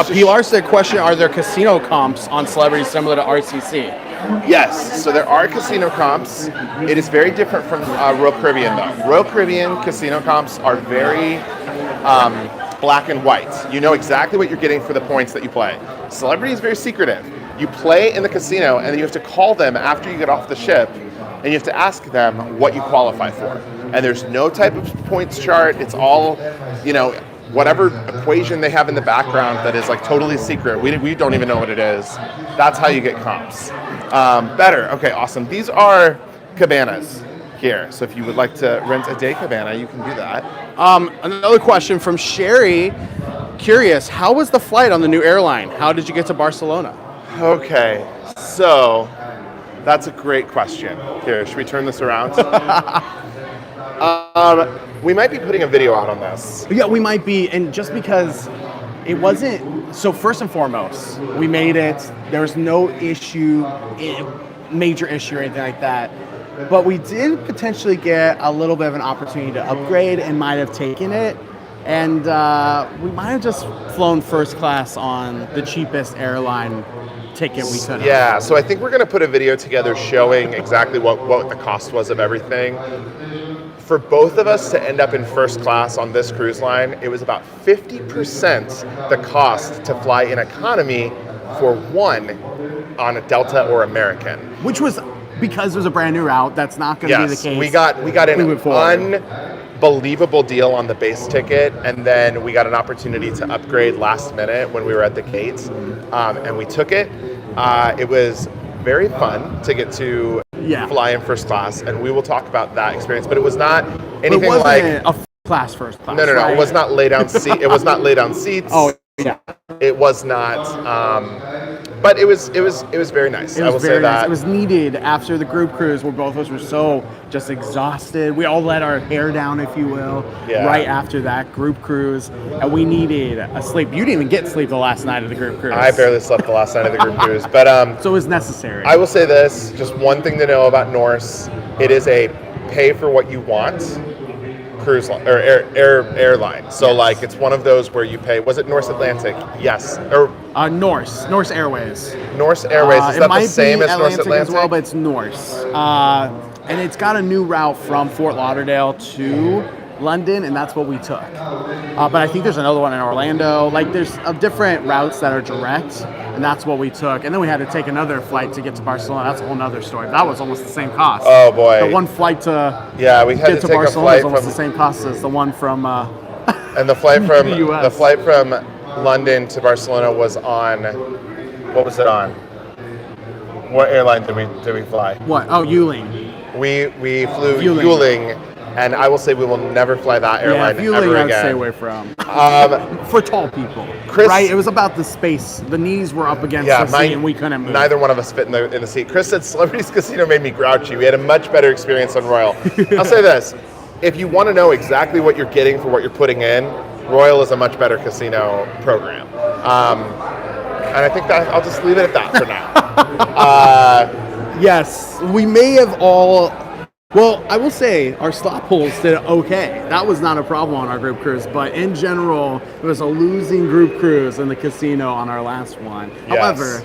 Pilar said, question, are there casino comps on Celebrity similar to RCC? Yes, so there are casino comps. It is very different from Royal Caribbean though. Royal Caribbean casino comps are very black and white. You know exactly what you're getting for the points that you play. Celebrity is very secretive. You play in the casino and then you have to call them after you get off the ship and you have to ask them what you qualify for. And there's no type of points chart. It's all, whatever equation they have in the background that is like totally secret. We don't even know what it is. That's how you get comps. Better. Okay, awesome. These are cabanas here. So if you would like to rent a day cabana, you can do that. Another question from Sherry. Curious, how was the flight on the new airline? How did you get to Barcelona? Okay, so that's a great question. Here, should we turn this around? We might be putting a video out on this. Yeah, we might be, and just because it wasn't, so first and foremost, we made it, there was no issue, major issue or anything like that, but we did potentially get a little bit of an opportunity to upgrade and might have taken it, and we might have just flown first class on the cheapest airline ticket we could have. Yeah, so I think we're going to put a video together showing exactly what the cost was of everything. For both of us to end up in first class on this cruise line, it was about 50% the cost to fly in economy for one on a Delta or American. Which was because it was a brand new route. That's not going to be the case. We got an unbelievable deal on the base ticket, and then we got an opportunity to upgrade last minute when we were at the gates, and we took it. It was very fun to get to fly in first class, and we will talk about that experience. But it was not anything like a class first class. No. Right? It was not lay down seat. It was not lay down seats. Oh yeah. It was not. But it was very nice. I will say that. It was needed after the group cruise where both of us were so just exhausted. We all let our hair down, if you will, right after that group cruise. And we needed a sleep. You didn't even get sleep the last night of the group cruise. I barely slept the last night of the group cruise. But so it was necessary. I will say this, just one thing to know about Norse. It is a pay for what you want cruise line, or airline. So like it's one of those where you pay. Was it Norse Atlantic? Yes. Or Norse Airways. Norse Airways. Is that the same as Norse Atlantic? As well, but it's Norse. And it's got a new route from Fort Lauderdale to London, and that's what we took. But I think there's another one in Orlando. Like there's different routes that are direct, and that's what we took. And then we had to take another flight to get to Barcelona. That's a whole nother story. That was almost the same cost. Oh boy. The one flight to we had get to take Barcelona a flight was almost from the same cost as the one from and the flight from the flight from London to Barcelona was on, what was it on? What airline did we fly? What? Oh, Yuling. We flew Yuling, and I will say we will never fly that airline Yuling ever I would again. stay away from. For tall people, Chris, right? It was about the space. The knees were up against the seat, and we couldn't move. Neither one of us fit in the seat. Chris said Celebrities Casino made me grouchy. We had a much better experience on Royal. I'll say this: if you want to know exactly what you're getting for what you're putting in, Royal is a much better casino program. And I think that I'll just leave it at that for now. Yes, we may have all. Well, I will say our slot pulls did okay. That was not a problem on our group cruise, but in general, it was a losing group cruise in the casino on our last one. Yes. However,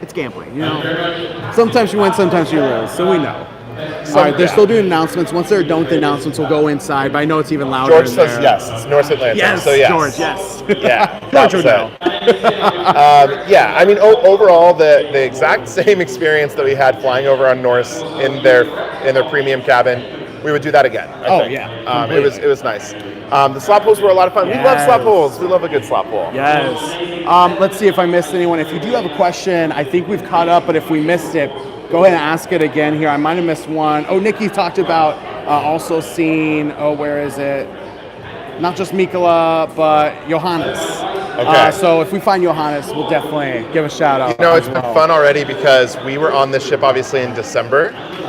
it's gambling, you know. Sometimes you win, sometimes you lose, so we know. All right, they're still doing announcements. Once they're done with the announcements, we'll go inside, but I know it's even louder. George says yes. It's Norse Atlantic. Yes, so yes. George, yes. Yeah, George would know. Yeah, I mean, overall, the exact same experience that we had flying over on Norse in their premium cabin, we would do that again. I think. Yeah. It was nice. The slot pulls were a lot of fun. Yes. We love slot pulls. We love a good slot pull. Yes. Let's see if I missed anyone. If you do have a question, I think we've caught up, but if we missed it, go ahead and ask it again here. I might have missed one. Oh, Nikki talked about also seeing, where is it? Not just Mikola, but Johannes. Okay. So if we find Johannes, we'll definitely give a shout out. You know, it's been fun already because we were on this ship obviously in December,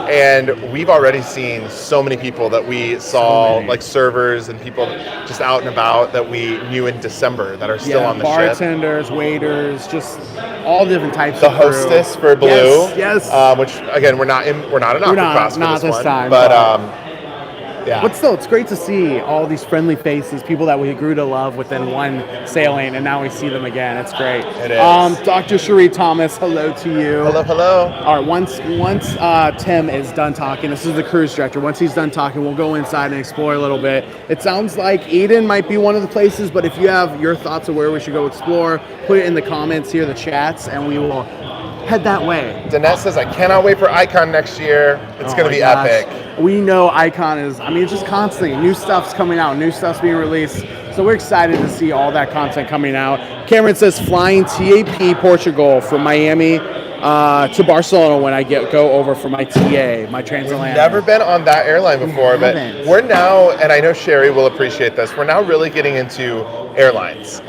and we've already seen so many people that we saw, like servers and people just out and about that we knew in December that are still on the ship. Bartenders, waiters, just all different types the of crew. hostess for Blue, yes. Which again we're not in upper class for this one, time, but yeah. But still, it's great to see all these friendly faces, people that we grew to love within one sailing, and now we see them again. It's great. It is. Dr. Cherie Thomas, hello to you. Hello. All right, once Tim is done talking, this is the cruise director. Once he's done talking, we'll go inside and explore a little bit. It sounds like Eden might be one of the places, but if you have your thoughts of where we should go explore, put it in the comments here, the chats, and we will head that way. Danette says, I cannot wait for Icon next year. It's going to be epic. We know Icon is, it's just constantly, new stuff's coming out, new stuff's being released. So we're excited to see all that content coming out. Cameron says, flying TAP Portugal from Miami to Barcelona when I go over for my TA, my transatlantic. Never been on that airline before, but we're now, and I know Sherry will appreciate this, we're now really getting into airlines.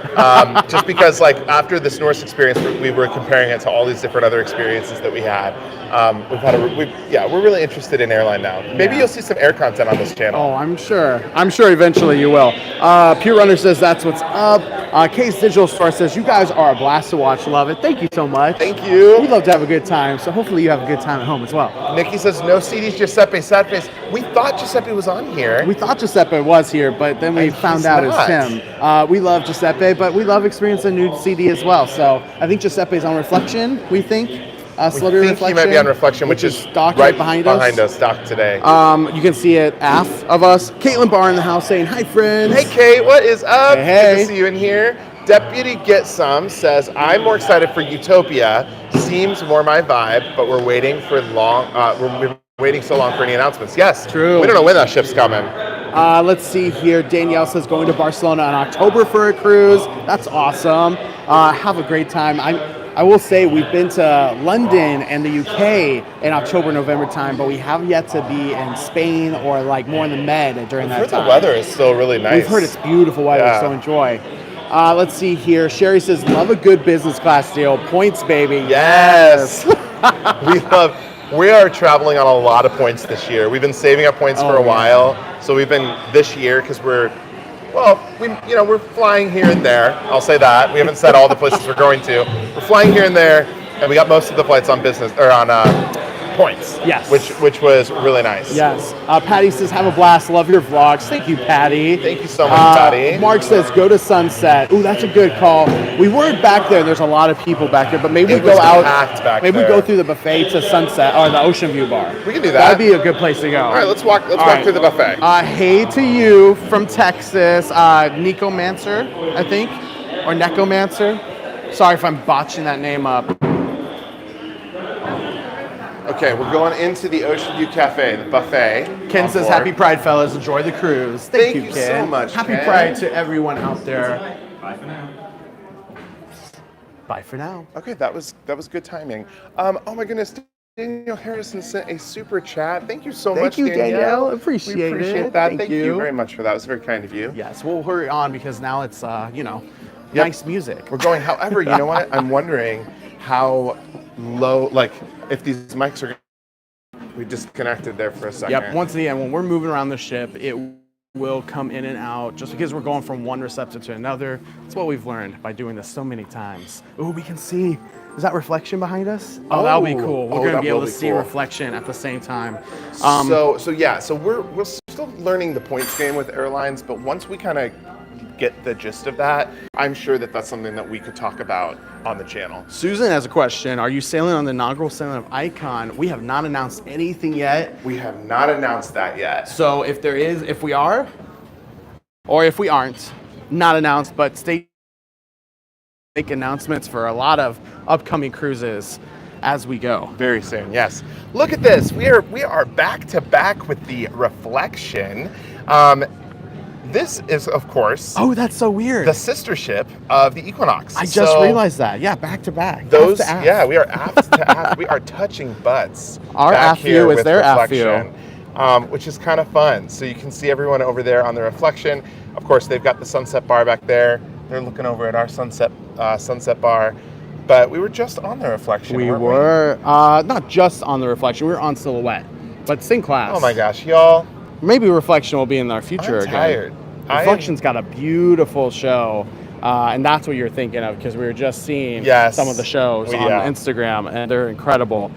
Just because like after this Norse experience, we were comparing it to all these different other experiences that we had. We're really interested in airline now. Maybe you'll see some air content on this channel. Oh, I'm sure. I'm sure eventually you will. Pure Runner says that's what's up. Case Digital Store says you guys are a blast to watch. Love it. Thank you so much. Thank you. We love to have a good time, so hopefully you have a good time at home as well. Nikki says no CDs, Giuseppe, sad face. We thought Giuseppe was on here. We thought Giuseppe was here, but then we found out it's him. We love Giuseppe, but we love experiencing a new CD as well. So I think Giuseppe's on Reflection, we think. Celebrity Reflection. He might be on Reflection, which is stock right behind us. Stock today. You can see it aft of us. Caitlin Barr in the house saying, hi, friends. Hey, Kate, what is up? Hey. Good to see you in here. Deputy Get Some says, I'm more excited for Utopia. Seems more my vibe, but we're waiting for we're waiting so long for any announcements. Yes. True. We don't know when that ship's coming. Let's see here. Danielle says going to Barcelona in October for a cruise. That's awesome. Have a great time. I will say we've been to London and the UK in October, November time, but we have yet to be in Spain or like more in the Med during that time. The weather is still really nice. We've heard it's beautiful weather, so enjoy. Let's see here. Sherry says, love a good business class deal. Points, baby. Yes. We are traveling on a lot of points this year. We've been saving up points for a while. So we've been this year because we're flying here and there. I'll say that. We haven't said all the places we're going to. We're flying here and there, and we got most of the flights on business or on points. Yes. Which was really nice. Yes. Patty says, have a blast. Love your vlogs. Thank you, Patty. Thank you so much, Patty. Mark says, go to Sunset. Ooh, that's a good call. We weren't back there. There's a lot of people back there, but maybe we go out. Maybe we go through the buffet to Sunset or the Ocean View bar. We can do that. That'd be a good place to go. All right, let's walk through the buffet. Hey to you from Texas, Nico Mancer, I think, or Necomancer. Sorry if I'm botching that name up. Okay, we're going into the Ocean View Cafe, the buffet. Ken says, happy Pride, fellas. Enjoy the cruise. Thank you, Ken. So much, Happy Ken. Pride to everyone out there. Bye for now. Bye for now. Okay, that was good timing. Oh my goodness, Danielle Harrison sent a super chat. Thank you so much, Danielle. Danielle. We appreciate that. Thank you. you very much for that. It was very kind of you. Yes, we'll hurry on because now it's, nice music. We're going, however, you know what? I'm wondering how low, like, if these mics are, we disconnected there for a second. Yep, once again, when we're moving around the ship, it will come in and out just because we're going from one receptor to another. It's what we've learned by doing this so many times. Oh, we can see. Is that reflection behind us? Oh, that'll be cool. We're going to be able to see reflection at the same time. So we're still learning the points game with airlines, but once we kind of get the gist of that, I'm sure that that's something that we could talk about on the channel. Susan has a question. Are you sailing on the inaugural sailing of Icon? We have not announced anything yet. We have not announced that yet. So if we are, or if we aren't, not announced, but make announcements for a lot of upcoming cruises as we go. Very soon, yes. Look at this. We are back to back with the Reflection. This is, of course, that's so weird. the sister ship of the Equinox. I just realized that. Yeah, back to back. Those, yeah, we are aft to aft. We are touching butts. Our aft view is their aft view, which is kind of fun. So you can see everyone over there on the Reflection. Of course, they've got the Sunset Bar back there. They're looking over at our Sunset Bar. But we were just on the Reflection. We were not just on the Reflection. We were on Silhouette, but same class. Oh my gosh, y'all! Maybe Reflection will be in our future I'm tired. again. Reflection's got a beautiful show, and that's what you're thinking of because we were just seeing some of the shows on Instagram, and they're incredible.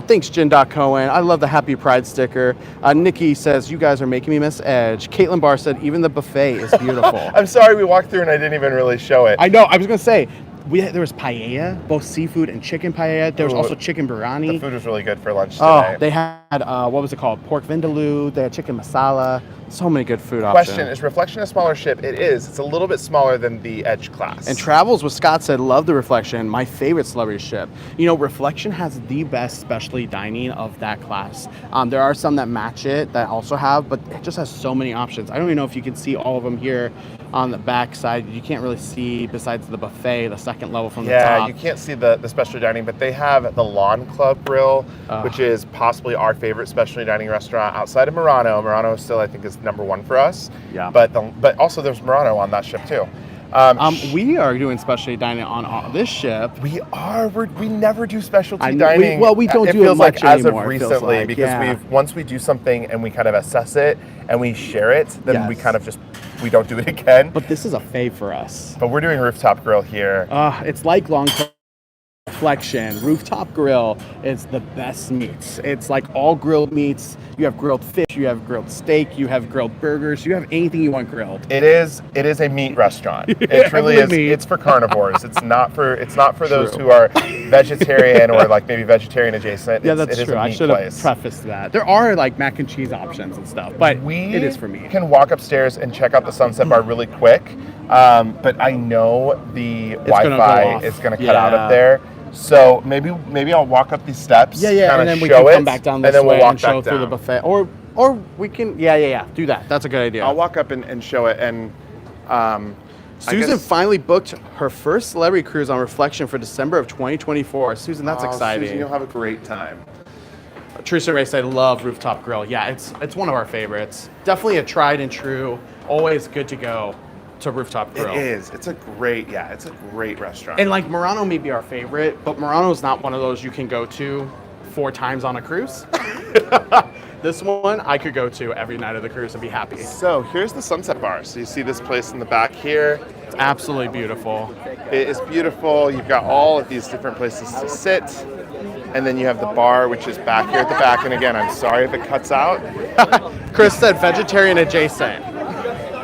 Thanks, Jen.Cohen. I love the Happy Pride sticker. Nikki says, you guys are making me miss Edge. Caitlin Barr said, even the buffet is beautiful. I'm sorry we walked through and I didn't even really show it. I know. I was going to say, there was paella, both seafood and chicken paella. There was also chicken biryani. The food was really good for lunch today. They had, what was it called? Pork vindaloo. They had chicken masala. So many good food options. Question, is Reflection a smaller ship? It is. It's a little bit smaller than the Edge class. And Travels with Scott said, love the Reflection, my favorite celebrity ship. You know, Reflection has the best specialty dining of that class. There are some that match it that also have, but it just has so many options. I don't even know if you can see all of them here on the back side. You can't really see besides the buffet, the second level from the top. Yeah, you can't see the specialty dining, but they have the Lawn Club Grill, which is possibly our favorite specialty dining restaurant outside of Murano. Murano still, I think, is #1 for us. Yeah. But also there's Murano on that ship too. We are doing specialty dining on this ship. We are. We never do specialty I know, dining. we don't it do it feels much like as of anymore, it feels recently like, because yeah. once we do something and we kind of assess it and we share it, then we Yes. kind of we don't do it again. But this is a fave for us. But we're doing rooftop grill here. It's like long reflection. Rooftop grill is the best meats. It's like all grilled meats. You have grilled fish, you have grilled steak, you have grilled burgers, you have anything you want grilled. It is a meat restaurant. It really is. Meat. It's for carnivores. It's not for those who are vegetarian or like maybe vegetarian adjacent. Yeah, It that's is true. a I meat should have place. prefaced that. There are like mac and cheese options and stuff, but We it is for me. can walk upstairs and check out the Sunset Bar really quick, but I know the gonna go Wi-Fi off. is going to cut out Yeah. of there. So maybe I'll walk up these steps. Yeah, kinda and then we show can it, come back down this and then way we'll walk and show back through the down. buffet, or we can, do that. That's a good idea. I'll walk up and show it, and Susan finally booked her first celebrity cruise on Reflection for December of 2024. Susan, that's exciting. Susan, you'll have a great time. Teresa Ray said, love Rooftop Grill. Yeah, it's one of our favorites. Definitely a tried and true, always good to go to Rooftop Grill. It is. It's a great restaurant. And like Murano may be our favorite, but Murano's not one of those you can go to 4 times on a cruise. This one I could go to every night of the cruise and be happy. So here's the Sunset Bar. So you see this place in the back here. It's absolutely beautiful. It is beautiful. You've got all of these different places to sit. And then you have the bar, which is back here at the back. And again, I'm sorry if it cuts out. Chris said vegetarian adjacent.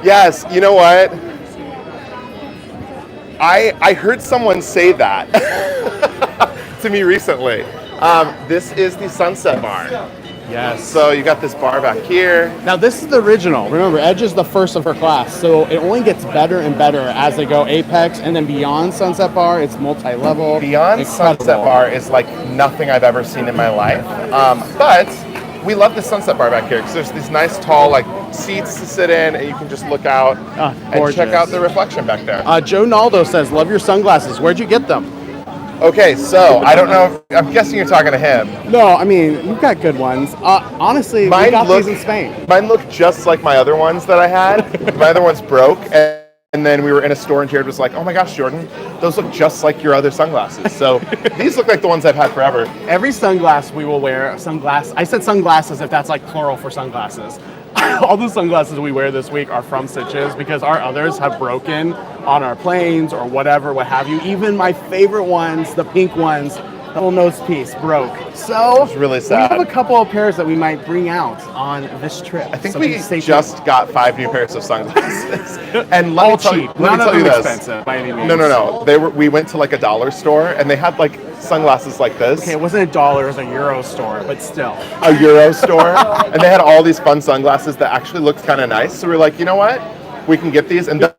Yes, you know what? I heard someone say that to me recently. This is the Sunset Bar. Yes. So you got this bar back here. Now this is the original. Remember, Edge is the first of her class, so it only gets better and better as they go Apex, and then beyond Sunset Bar, it's multi-level. Beyond Incredible. Sunset Bar is like nothing I've ever seen in my life. But we love the Sunset Bar back here because there's these nice tall like seats to sit in, and you can just look out and check out the reflection back there. Joe Naldo says, love your sunglasses. Where'd you get them? Okay, so I don't know. I'm guessing you're talking to him. No, I mean, you've got good ones. Honestly, we got these in Spain. Mine look just like my other ones that I had. My other ones broke, and then we were in a store and Jared was like, oh my gosh, Jordan, those look just like your other sunglasses. So these look like the ones I've had forever. Every sunglass we will wear, I said sunglasses if that's like plural for sunglasses. All the sunglasses we wear this week are from Stitches because our others have broken on our planes or whatever, what have you. Even my favorite ones, the pink ones, the little nose piece broke. So it's really sad. We have a couple of pairs that we might bring out on this trip. I think we just got 5 new pairs of sunglasses. And let all me tell cheap. you, let me None of tell you them this. expensive by any means. No. We went to like a dollar store and they had like sunglasses like this. Okay, it wasn't $1, it was a Euro store, but still. A Euro store. And they had all these fun sunglasses that actually looked kind of nice. So we're like, you know what? We can get these. And that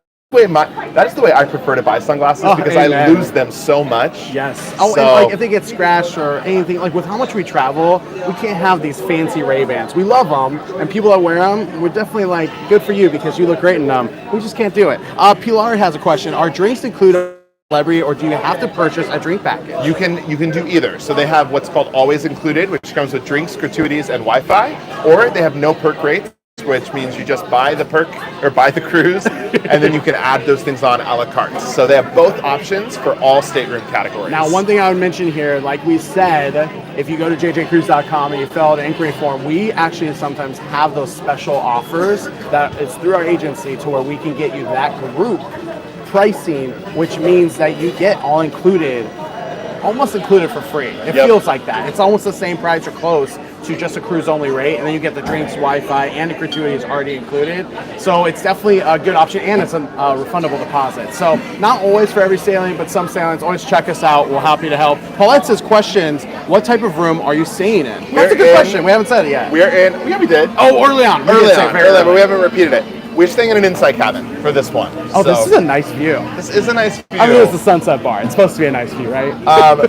is the way I prefer to buy sunglasses because amen. I lose them so much. Yes. Oh, so, and like if they get scratched or anything, like with how much we travel, we can't have these fancy Ray-Bans. We love them, and people that wear them, we're definitely like, good for you because you look great in them. We just can't do it. Pilar has a question. Are drinks included celebrity, or do you have to purchase a drink package? You can do either. So they have what's called always included, which comes with drinks, gratuities, and Wi-Fi, or they have no perk rates, which means you just buy the perk or buy the cruise, and then you can add those things on a la carte. So they have both options for all stateroom categories. Now, one thing I would mention here, like we said, if you go to jjcruise.com and you fill out an inquiry form, we actually sometimes have those special offers that is through our agency to where we can get you that group pricing, which means that you get all included, almost included for free. It feels like that. It's almost the same price or close to just a cruise only rate, and then you get the drinks, Wi-Fi, and the gratuities already included. So it's definitely a good option, and it's a refundable deposit. So not always for every sailing, but some sailings. Always check us out. We're happy to help. Paulette says, questions, what type of room are you staying in? That's a good question. We haven't said it yet. We did. Oh, early on, but we haven't repeated it. We're staying in an inside cabin for this one. Oh, so this is a nice view. This is a nice view. I mean, it's the Sunset Bar. It's supposed to be a nice view, right?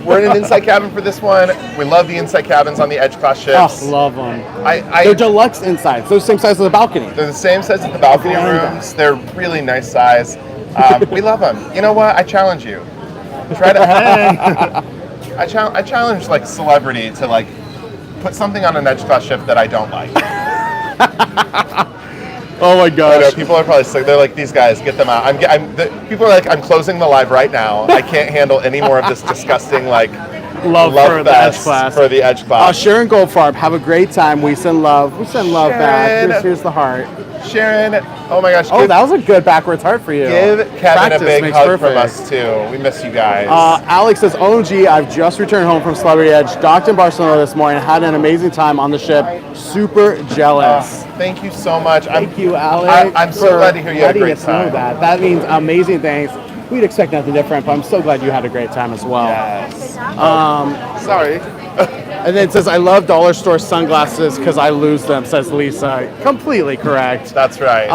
We're in an inside cabin for this one. We love the inside cabins on the Edge class ships. Oh, love them. They're deluxe insides. They're the same size as the balcony. They're the same size as the balcony rooms. They're really nice size. We love them. You know what? I challenge you. Try to. I challenge like celebrity to like put something on an Edge class ship that I don't like. Oh my I know, gosh. people are probably sick. They're like, these guys, get them out. People are like, I'm closing the live right now. I can't handle any more of this disgusting, like, Love for the Edge fest class. for the Edge class. Sharon Goldfarb, have a great time. We send love. We send love Sharon. back. Here's the heart. Sharon, oh my gosh. Oh, that was a good backwards heart for you. Give Kevin Practice a big makes hug perfect. from us, too. We miss you guys. Alex says, OMG, I've just returned home from Celebrity Edge. Docked in Barcelona this morning. Had an amazing time on the ship. Super jealous. Thank you so much. Thank you, Alex. I'm so glad to hear you had a letting great us know time. that means amazing things. We'd expect nothing different, but I'm so glad you had a great time as well. Yes. Sorry. And then it says, I love dollar store sunglasses because I lose them, says Lisa. Completely correct. That's right.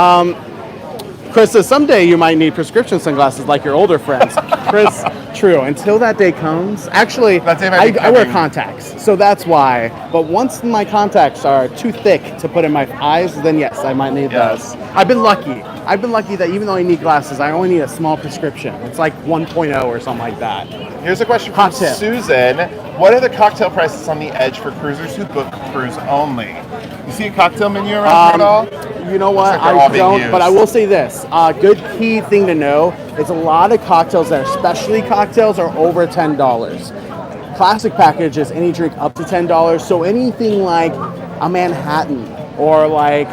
Chris says, someday you might need prescription sunglasses like your older friends. Chris, true. Until that day comes. Actually, That day might be I wear coming. contacts, so that's why. But once my contacts are too thick to put in my eyes, then yes, I might need Yes. those. I've been lucky. That even though I need glasses, I only need a small prescription. It's like 1.0 or something like that. Here's a question Hot from tip. Susan. What are the cocktail prices on the Edge for cruisers who book cruise only? You see a cocktail menu around here at all? You know what? Looks like they're all I being don't, used. but I will say this. Good key thing to know is a lot of cocktails that are specialty cocktails are over $10. Classic package is any drink up to $10. So anything like a Manhattan or like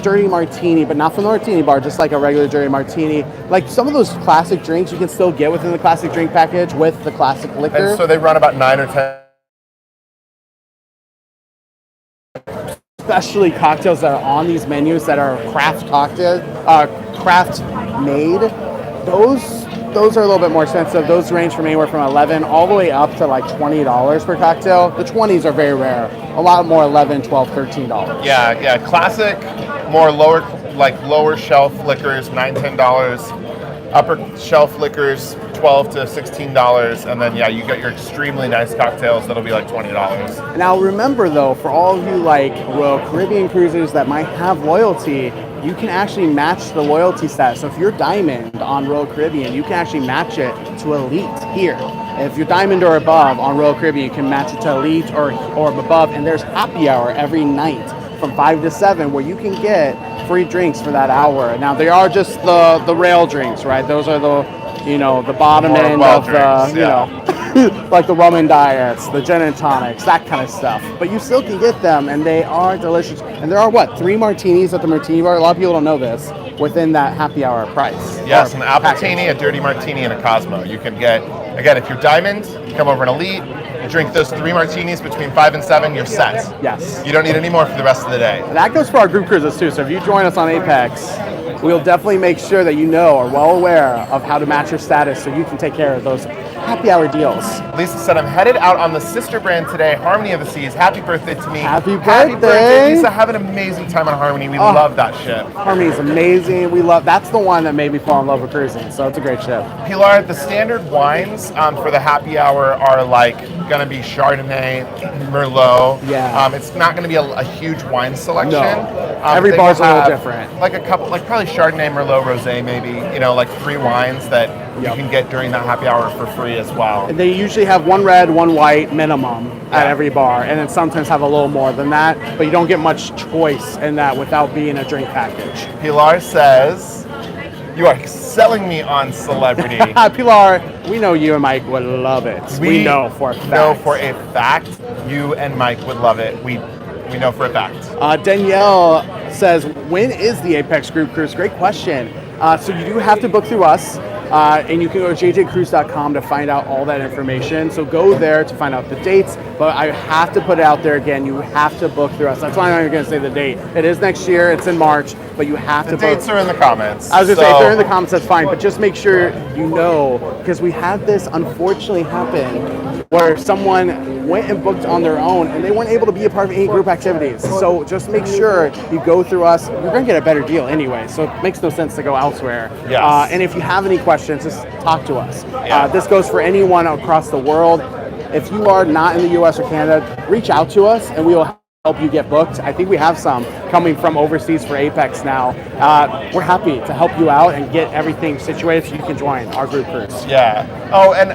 dirty martini, but not from the martini bar, just like a regular dirty martini. Like some of those classic drinks you can still get within the classic drink package with the classic liquor. And so they run about 9 or 10. Especially cocktails that are on these menus that are craft made. Those are a little bit more expensive. Those range from anywhere from $11 all the way up to like $20 per cocktail. The 20s are very rare. A lot more $11, $12, $13. Yeah. Classic, more lower shelf liquors, $9, $10. Upper shelf liquors, $12 to $16, and then you get your extremely nice cocktails that'll be like $20. Now remember though, for all of you like Royal Caribbean cruisers that might have loyalty, you can actually match the loyalty status. So if you're Diamond on Royal Caribbean, you can actually match it to Elite here. If you're Diamond or above on Royal Caribbean, you can match it to Elite or above, and there's happy hour every night from 5 to 7 where you can get free drinks for that hour. Now they are just the rail drinks, right? Those are the bottom More end well of drinks, like the rum and diets, the gin and tonics, that kind of stuff. But you still can get them, and they are delicious. And there are 3 martinis at the martini bar. A lot of people don't know this within that happy hour price. Yes, Or an apple package. martini, a dirty martini, and a Cosmo. You can get, again, if you're Diamond, you come over an Elite, you drink those 3 martinis between 5 and 7, you're set. Yes. You don't need any more for the rest of the day. And that goes for our group cruises too. So if you join us on Apex, we'll definitely make sure that you know or well aware of how to match your status so you can take care of those happy hour deals. Lisa said, I'm headed out on the sister brand today, Harmony of the Seas. Happy birthday to me. Happy birthday. Lisa. Have an amazing time on Harmony. We love that ship. Harmony is amazing. That's the one that made me fall in love with cruising. So it's a great ship. Pilar, the standard wines for the happy hour are going to be Chardonnay, Merlot. Yeah. It's not going to be a huge wine selection. No. Every They bar's will a little have different. Like a couple, like probably Chardonnay, Merlot, Rosé, maybe. Like 3 wines that you can get during that happy hour for free as well. They usually have 1 red, 1 white minimum at every bar, and then sometimes have a little more than that, but you don't get much choice in that without being a drink package. Pilar says, you are selling me on celebrity. Pilar, we know you and Mike would love it. We know for a fact. know for a fact you and Mike would love it. We know for a fact. Danielle says, when is the Apex Group Cruise? Great question. So you do have to book through us. And you can go to jjcruise.com to find out all that information. So go there to find out the dates, but I have to put it out there again. You have to book through us. That's why I'm not even going to say the date. It is next year. It's in March, but you have to book. The dates are in the comments. I was going to say, if they're in the comments, that's fine, but just make sure you know, because we had this unfortunately happen where someone went and booked on their own and they weren't able to be a part of any group activities. So just make sure you go through us. You're going to get a better deal anyway, so it makes no sense to go elsewhere. Yes. And if you have any questions, just talk to us. Yeah. This goes for anyone across the world. If you are not in the US or Canada, reach out to us and we will help you get booked. I think we have some coming from overseas for Apex now. We're happy to help you out and get everything situated so you can join our group cruise. Yeah. Oh, and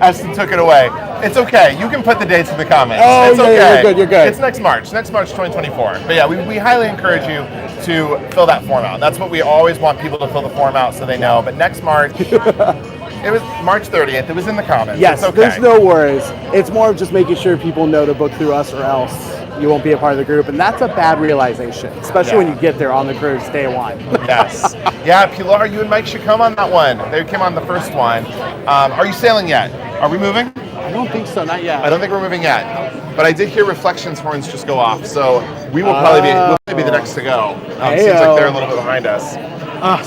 Eston took it away. It's okay. You can put the dates in the comments. Oh, it's yeah, okay. you're good, you're good. It's next March 2024. But yeah, we highly encourage you to fill that form out. That's what we always want people to fill the form out so they know. But next March, it was March 30th. It was in the comments. Yes, it's okay. there's no worries. It's more of just making sure people know to book through us or else you won't be a part of the group. And that's a bad realization, especially when you get there on the cruise day one. Yes. Yeah, Pilar, you and Mike should come on that one. They came on the first one. Are you sailing yet? Are we moving? I don't think so, not yet. I don't think we're moving yet. But I did hear Reflections horns just go off, so we will probably be the next to go. Seems like they're a little bit behind us.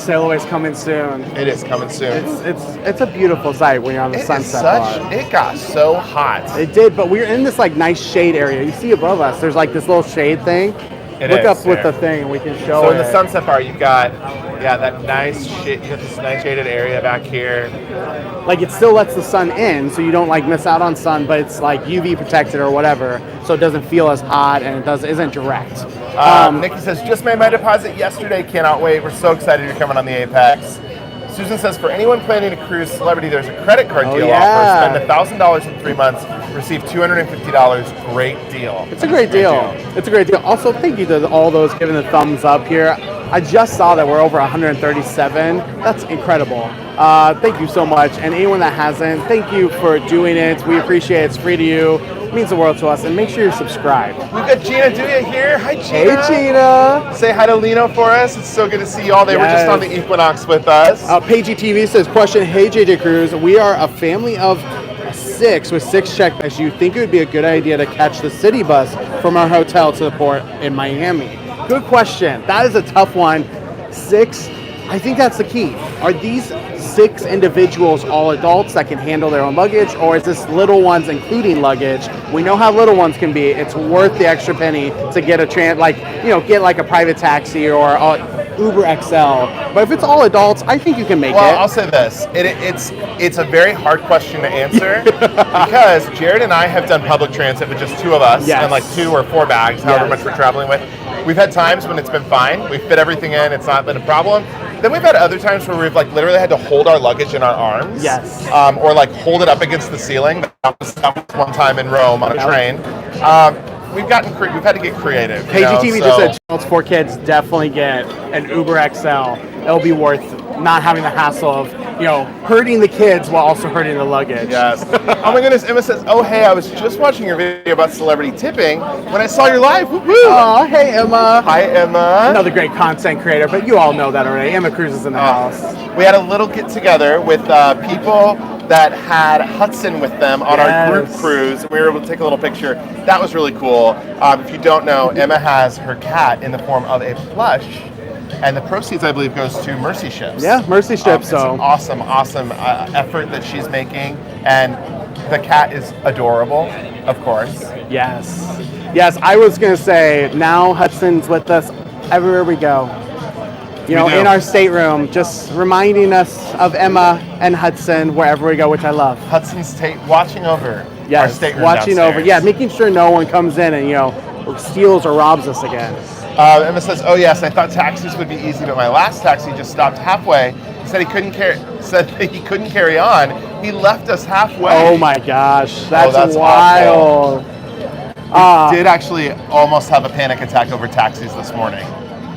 Sailaway's coming soon. It is coming soon. It's a beautiful sight when you're on the sunset bar. It got so hot. It did, but we're in this like nice shade area. You see above us, there's like this little shade thing. Look up with the thing and we can show it. So in the sunset bar, you've got that nice shade. You got this nice shaded area back here. Like it still lets the sun in, so you don't like miss out on sun, but it's like UV protected or whatever, so it doesn't feel as hot and isn't direct. Nikki says, just made my deposit yesterday. Cannot wait. We're so excited you're coming on the Apex. Susan says, for anyone planning to cruise Celebrity, there's a credit card deal offer. Spend $1,000 in 3 months, receive $250. Great deal. It's a great deal. It's a great deal. Also, thank you to all those giving the thumbs up here. I just saw that we're over 137. That's incredible. Thank you so much. And anyone that hasn't, thank you for doing it. We appreciate it. It's free to you. It means the world to us. And make sure you're subscribed. We've got Gina Duya here. Hi, Gina. Hey, Gina. Say hi to Lino for us. It's so good to see you all. They were just on the Equinox with us. Pagey TV says, question, hey, JJ Cruz. We are a family of 6 with 6 check bags. Do you think it would be a good idea to catch the city bus from our hotel to the port in Miami? Good question. That is a tough one. 6, I think that's the key. Are these 6 individuals all adults that can handle their own luggage, or is this little ones including luggage? We know how little ones can be. It's worth the extra penny to get a get like a private taxi or Uber XL. But if it's all adults, I think you can make it. Well, I'll say this. It's a very hard question to answer because Jared and I have done public transit with just 2 of us and like 2 or 4 bags, however much we're traveling with. We've had times when it's been fine. We've fit everything in. It's not been a problem. Then we've had other times where we've like literally had to hold our luggage in our arms. Yes. Or like hold it up against the ceiling. That was one time in Rome on a train. We've had to get creative. KGTV just said Child's 4 kids definitely get an Uber XL. It'll be worth not having the hassle of hurting the kids while also hurting the luggage. Yes. Oh my goodness. Emma says, oh hey, I was just watching your video about celebrity tipping when I saw your live. Woo-hoo. Oh, hey Emma. Hi Emma. Another great content creator, but you all know that already. Emma Cruz is in the house. We had a little get together with people that had Hudson with them on our group cruise. We were able to take a little picture. That was really cool. If you don't know, Emma has her cat in the form of a plush, and the proceeds, I believe, goes to Mercy Ships. Yeah, Mercy Ships. It's an awesome effort that she's making, and the cat is adorable, of course. Yes. I was gonna say now Hudson's with us everywhere we go. In our stateroom, just reminding us of Emma and Hudson wherever we go, which I love. Hudson's watching over our stateroom watching downstairs. over. Yeah, making sure no one comes in and steals or robs us again. Emma says, "Oh yes, I thought taxis would be easy, but my last taxi just stopped halfway. He said he couldn't carry on. He left us halfway." Oh my gosh, that's wild. We did actually almost have a panic attack over taxis this morning.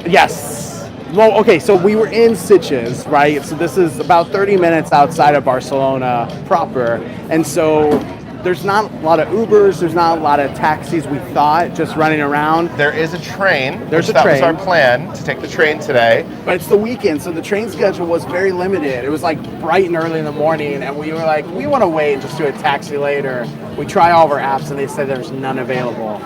Yes. Well, okay, so we were in Sitges, right? So this is about 30 minutes outside of Barcelona proper, and so there's not a lot of Ubers, there's not a lot of taxis, we thought, just running around. There is a train. That was our plan, to take the train today. But it's the weekend, so the train schedule was very limited. It was like bright and early in the morning, and we were like, we want to wait and just do a taxi later. We try all of our apps, and they said there's none available.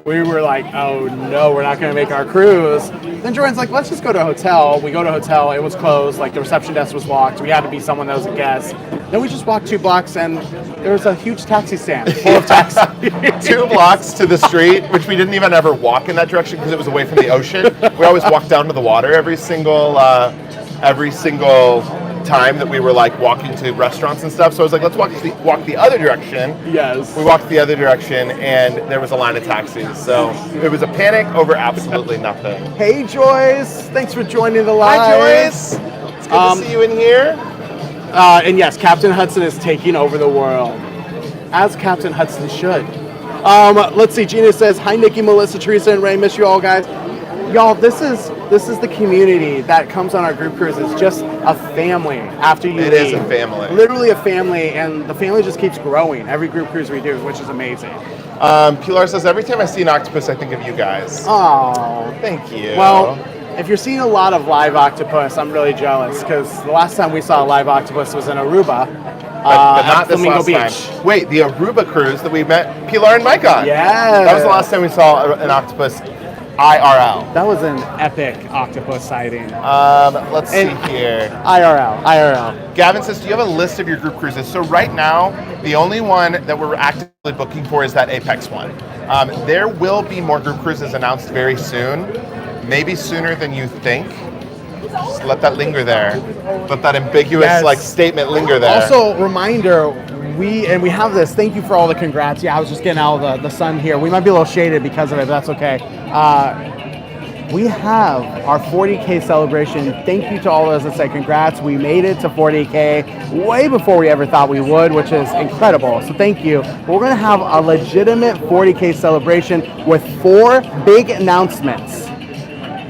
We were like, oh no, we're not going to make our cruise. Then Jordan's like, let's just go to a hotel. We go to a hotel, it was closed, like the reception desk was locked. We had to be someone that was a guest. Then we just walked 2 blocks and there was a huge taxi stand full of taxis. 2 blocks to the street, which we didn't even ever walk in that direction because it was away from the ocean. We always walked down to the water every single time that we were like walking to restaurants and stuff. So I was like, let's walk the other direction. Yes. We walked the other direction and there was a line of taxis. So it was a panic over absolutely nothing. Hey Joyce, thanks for joining the live. Hi Joyce. It's good to see you in here. And yes, Captain Hudson is taking over the world, as Captain Hudson should. Let's see. Gina says, "Hi, Nikki, Melissa, Teresa, and Ray. Miss you all, guys. Y'all, this is the community that comes on our group cruise. It's just a family after you leave. It is a family. Literally a family, and the family just keeps growing every group cruise we do, which is amazing." Pilar says, "Every time I see an octopus, I think of you guys." Oh, thank you. well, if you're seeing a lot of live octopus, I'm really jealous, because the last time we saw a live octopus was in Aruba. But not at this Flamingo last Beach. time. Wait, the Aruba cruise that we met Pilar and Mike on. Yeah. That was the last time we saw an octopus IRL. That was an epic octopus sighting. Let's see here. IRL. Gavin says, "Do you have a list of your group cruises?" So right now, the only one that we're actively booking for is that Apex one. There will be more group cruises announced very soon, maybe sooner than you think. Just let that linger there. Let that ambiguous statement linger there. Also, reminder, we have this. Thank you for all the congrats. Yeah, I was just getting out of the sun here. We might be a little shaded because of it, but that's okay. We have our 40K celebration. Thank you to all those that said congrats. We made it to 40K way before we ever thought we would, which is incredible. So thank you. We're going to have a legitimate 40K celebration with 4 big announcements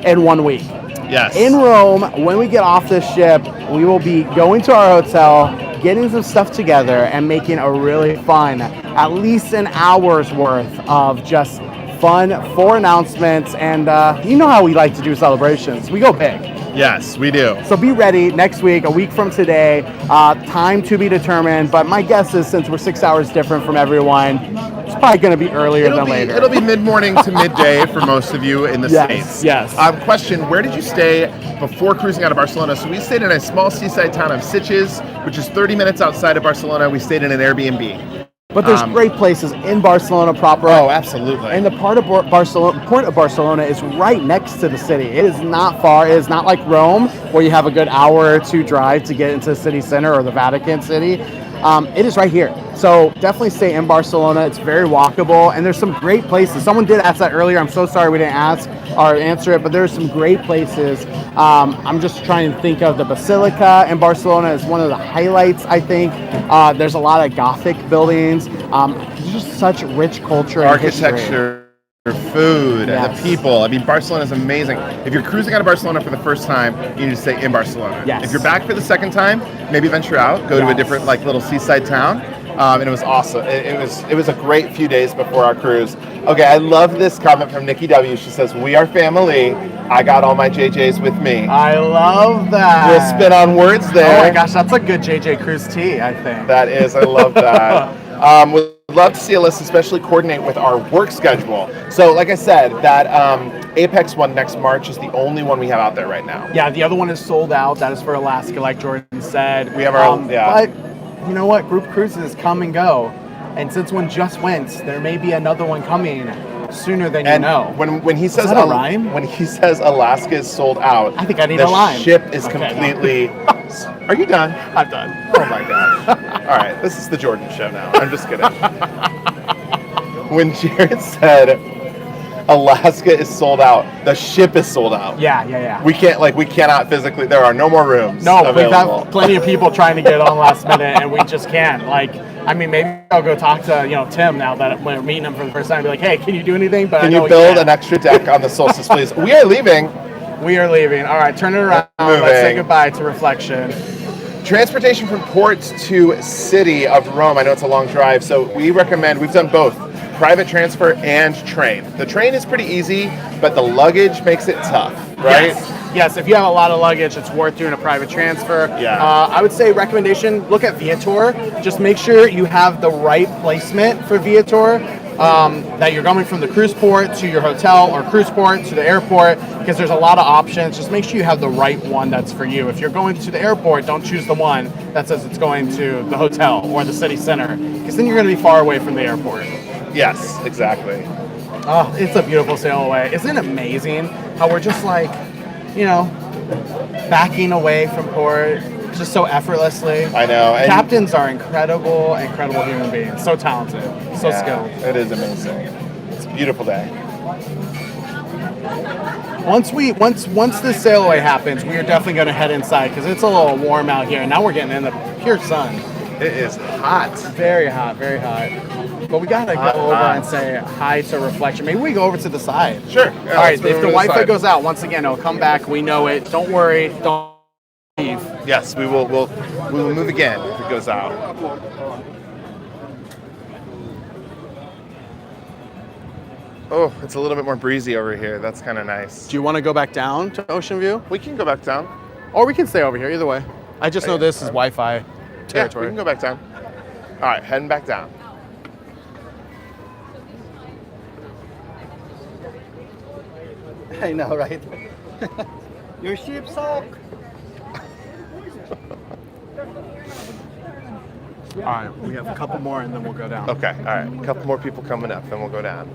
in 1 week. Yes. In Rome, when we get off this ship, we will be going to our hotel, getting some stuff together, and making a really fun, at least an hour's worth of just fun, 4 announcements, and you know how we like to do celebrations. We go big. Yes, we do. So be ready next week, a week from today. Time to be determined, but my guess is since we're 6 hours different from everyone, it's probably going to be earlier than later. It'll be mid-morning to midday for most of you in the States. Yes. Question, where did you stay before cruising out of Barcelona? So we stayed in a small seaside town of Sitges, which is 30 minutes outside of Barcelona. We stayed in an Airbnb. But there's great places in Barcelona proper. Oh, absolutely. And the part of Barcelona is right next to the city. It is not far. It is not like Rome, where you have a good hour or 2 drive to get into the city center or the Vatican City. It is right here. So definitely stay in Barcelona. It's very walkable, and there's some great places. Someone did ask that earlier. I'm so sorry we didn't ask or answer it, but there's some great places. I'm just trying to think of the Basilica in Barcelona is one of the highlights, I think. There's a lot of Gothic buildings. There's just such rich culture and architecture. Food and the Yes. people. I mean, Barcelona is amazing. If you're cruising out of Barcelona for the first time, you need to stay in Barcelona. Yes. If you're back for the second time, maybe venture out, go to a different little seaside town. And it was awesome. It was a great few days before our cruise. Okay, I love this comment from Nikki W. She says, "We are family. I got all my JJs with me." I love that. We'll spin on words there. Oh my gosh, that's a good JJ Cruise tee, I think. That is, I love that. Would love to see us especially coordinate with our work schedule. So like I said, that Apex one next March is the only one we have out there right now. Yeah, the other one is sold out. That is for Alaska, like Jordan said. We have our own, But you know what? Group cruises come and go. And since one just went, there may be another one coming sooner than you know. When he says that a rhyme? When he says Alaska is sold out, I think I need the a line. ship is Okay, no. completely. Are you done? I'm done. Oh my gosh! All right, this is the Jordan show now. I'm just kidding. When Jared said Alaska is sold out, the ship is sold out. Yeah. We cannot physically. There are no more rooms. No, we've available. got plenty of people trying to get on last minute, and we just can't. Maybe I'll go talk to Tim now that we're meeting him for the first time. Be like, hey, can you do anything? But Can you build an extra deck on the Solstice, please? We are leaving. We are leaving. All right, turn it around. Moving. Let's say goodbye to Reflection. Transportation from port to city of Rome. I know it's a long drive, so we've done both, private transfer and train. The train is pretty easy, but the luggage makes it tough, right? Yes, if you have a lot of luggage, it's worth doing a private transfer. Yeah. I would say recommendation, look at Viator. Just make sure you have the right placement for Viator. That you're going from the cruise port to your hotel or cruise port to the airport, because there's a lot of options. Just make sure you have the right one that's for you. If you're going to the airport, don't choose the one that says it's going to the hotel or the city center, because then you're going to be far away from the airport. Yes, exactly. Oh, it's a beautiful Sailaway. Isn't it amazing how we're just backing away from port just so effortlessly? I know. And Captains are incredible human beings. So talented, so skilled. It is amazing. It's a beautiful day. Once this Sailaway happens, we are definitely going to head inside because it's a little warm out here. Now we're getting in the pure sun. It is hot. Very hot, very hot. But we gotta go over and say hi to Reflection. Maybe we go over to the side. Sure. Yeah, all right. If the Wi-Fi goes out, once again, it'll come back. We know it. Don't worry. Don't leave. Yes, we will. We will move again if it goes out. Oh, it's a little bit more breezy over here. That's kind of nice. Do you want to go back down to Ocean View? We can go back down. Or we can stay over here. Either way. I just know this is Wi-Fi territory. Yeah, we can go back down. All right, heading back down. I know, right? Your ship suck. All right, we have a couple more and then we'll go down. Okay, all right. A couple more people coming up, then we'll go down.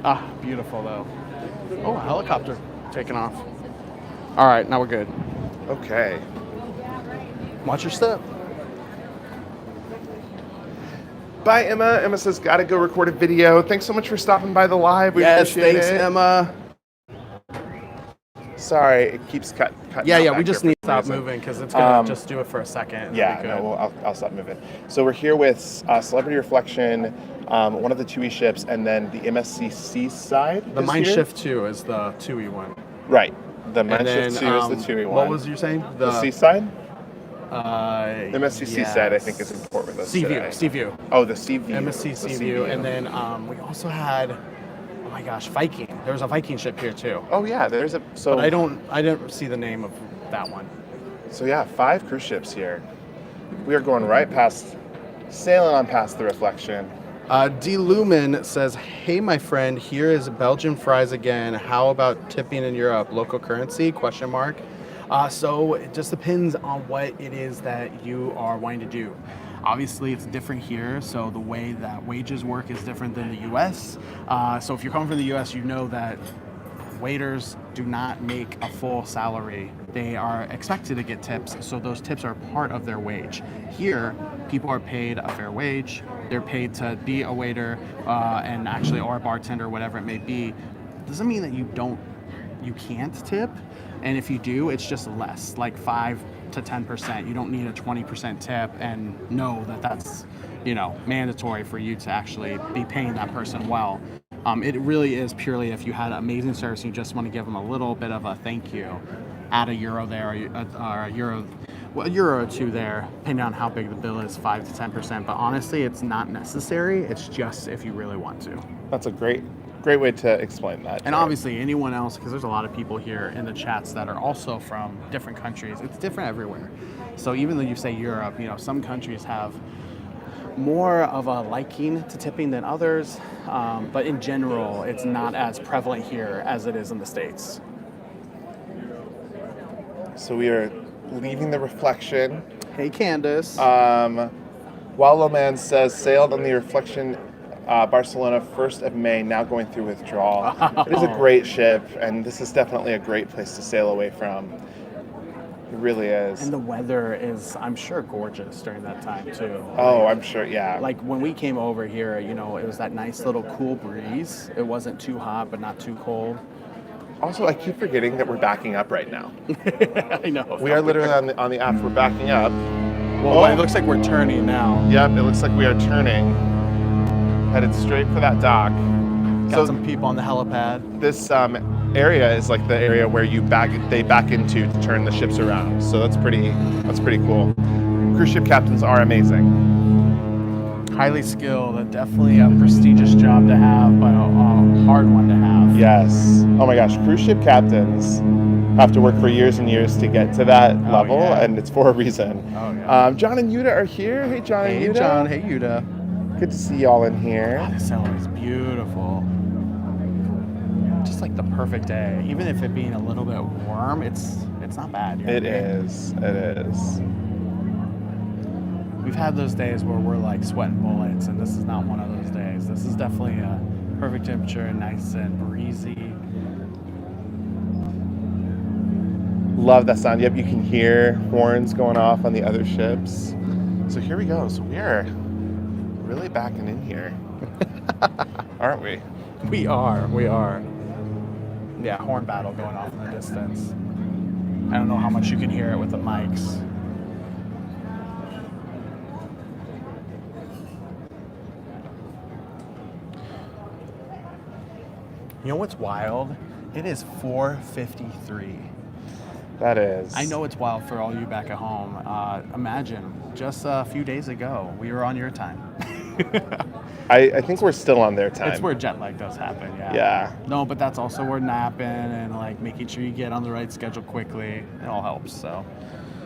Ah, beautiful though. Oh, a helicopter taking off. All right, now we're good. Okay. Watch your step. Bye, Emma. Emma says, gotta go record a video. Thanks so much for stopping by the live. We appreciate thanks, it. Emma. Sorry, it keeps cutting. Yeah, we just need to stop moving because it's going to just do it for a second. Yeah, no, I'll stop moving. So we're here with Celebrity Reflection, one of the TUI ships, and then the MSC side. The Mein Schiff 2 is the TUI one. Right. The Mein Schiff 2 is the TUI one. What was you saying? The Seaside? yes. MSC Seaside, I think, is in port with us today. Sea View. Oh, the Sea View. MSC Sea View. And then we also had, oh my gosh, Viking. There was a Viking ship here too. Oh yeah, there's a, so. But I didn't see the name of that one. So yeah, 5 cruise ships here. We are going right past, sailing on past the Reflection. D. Lumen says, hey, my friend, here is Belgian fries again. How about tipping in Europe? Local currency? ? So it just depends on what it is that you are wanting to do. Obviously, it's different here, so the way that wages work is different than the U.S. So if you're coming from the U.S., you know that waiters do not make a full salary. They are expected to get tips, so those tips are part of their wage. Here, people are paid a fair wage. They're paid to be a waiter and actually, or a bartender, whatever it may be. Doesn't mean that you can't tip. And if you do, it's just less, like 5 to 10%. You don't need a 20% tip and know that that's, mandatory for you to actually be paying that person well. It really is purely if you had amazing service and you just want to give them a little bit of a thank you, add a euro there or a euro or two there, depending on how big the bill is, 5 to 10%. But honestly, it's not necessary. It's just if you really want to. That's a great way to explain that. And obviously anyone else, because there's a lot of people here in the chats that are also from different countries. It's different everywhere. So even though you say Europe, some countries have more of a liking to tipping than others. But in general, it's not as prevalent here as it is in the States. So we are leaving the Reflection. Hey, Candace. Wallowman says, sailed on the Reflection Barcelona 1st of May, now going through withdrawal. Oh. It is a great ship, and this is definitely a great place to sail away from. It really is. And the weather is, I'm sure, gorgeous during that time, too. Oh, I'm sure, yeah. Like, when we came over here, it was that nice little cool breeze. It wasn't too hot, but not too cold. Also, I keep forgetting that we're backing up right now. I know. We are literally on the app, we're backing up. Well, it looks like we're turning now. Yep, it looks like we are turning. Headed straight for that dock. Got some people on the helipad. This area is like the area where they back into to turn the ships around. So that's pretty cool. Cruise ship captains are amazing. Highly skilled, definitely a prestigious job to have, but a hard one to have. Yes. Oh my gosh, cruise ship captains have to work for years and years to get to that level, and it's for a reason. Oh, yeah. John and Yuta are here. Hey, John and Yuta. Hey, John. Hey, Yuta. Good to see y'all in here. Oh, this Sailaway is beautiful. Just like the perfect day. Even if it being a little bit warm, it's not bad. It is. We've had those days where we're like sweating bullets, and this is not one of those days. This is definitely a perfect temperature, nice and breezy. Love that sound. Yep, you can hear horns going off on the other ships. So here we go. So we are really backing in here, aren't we? We are. Yeah, horn battle going off in the distance. I don't know how much you can hear it with the mics. You know what's wild? It is 4:53. That is. I know it's wild for all you back at home. Imagine, just a few days ago, we were on your time. I think we're still on their time. It's where jet lag does happen, yeah. Yeah. No, but that's also where napping and like making sure you get on the right schedule quickly. It all helps, so.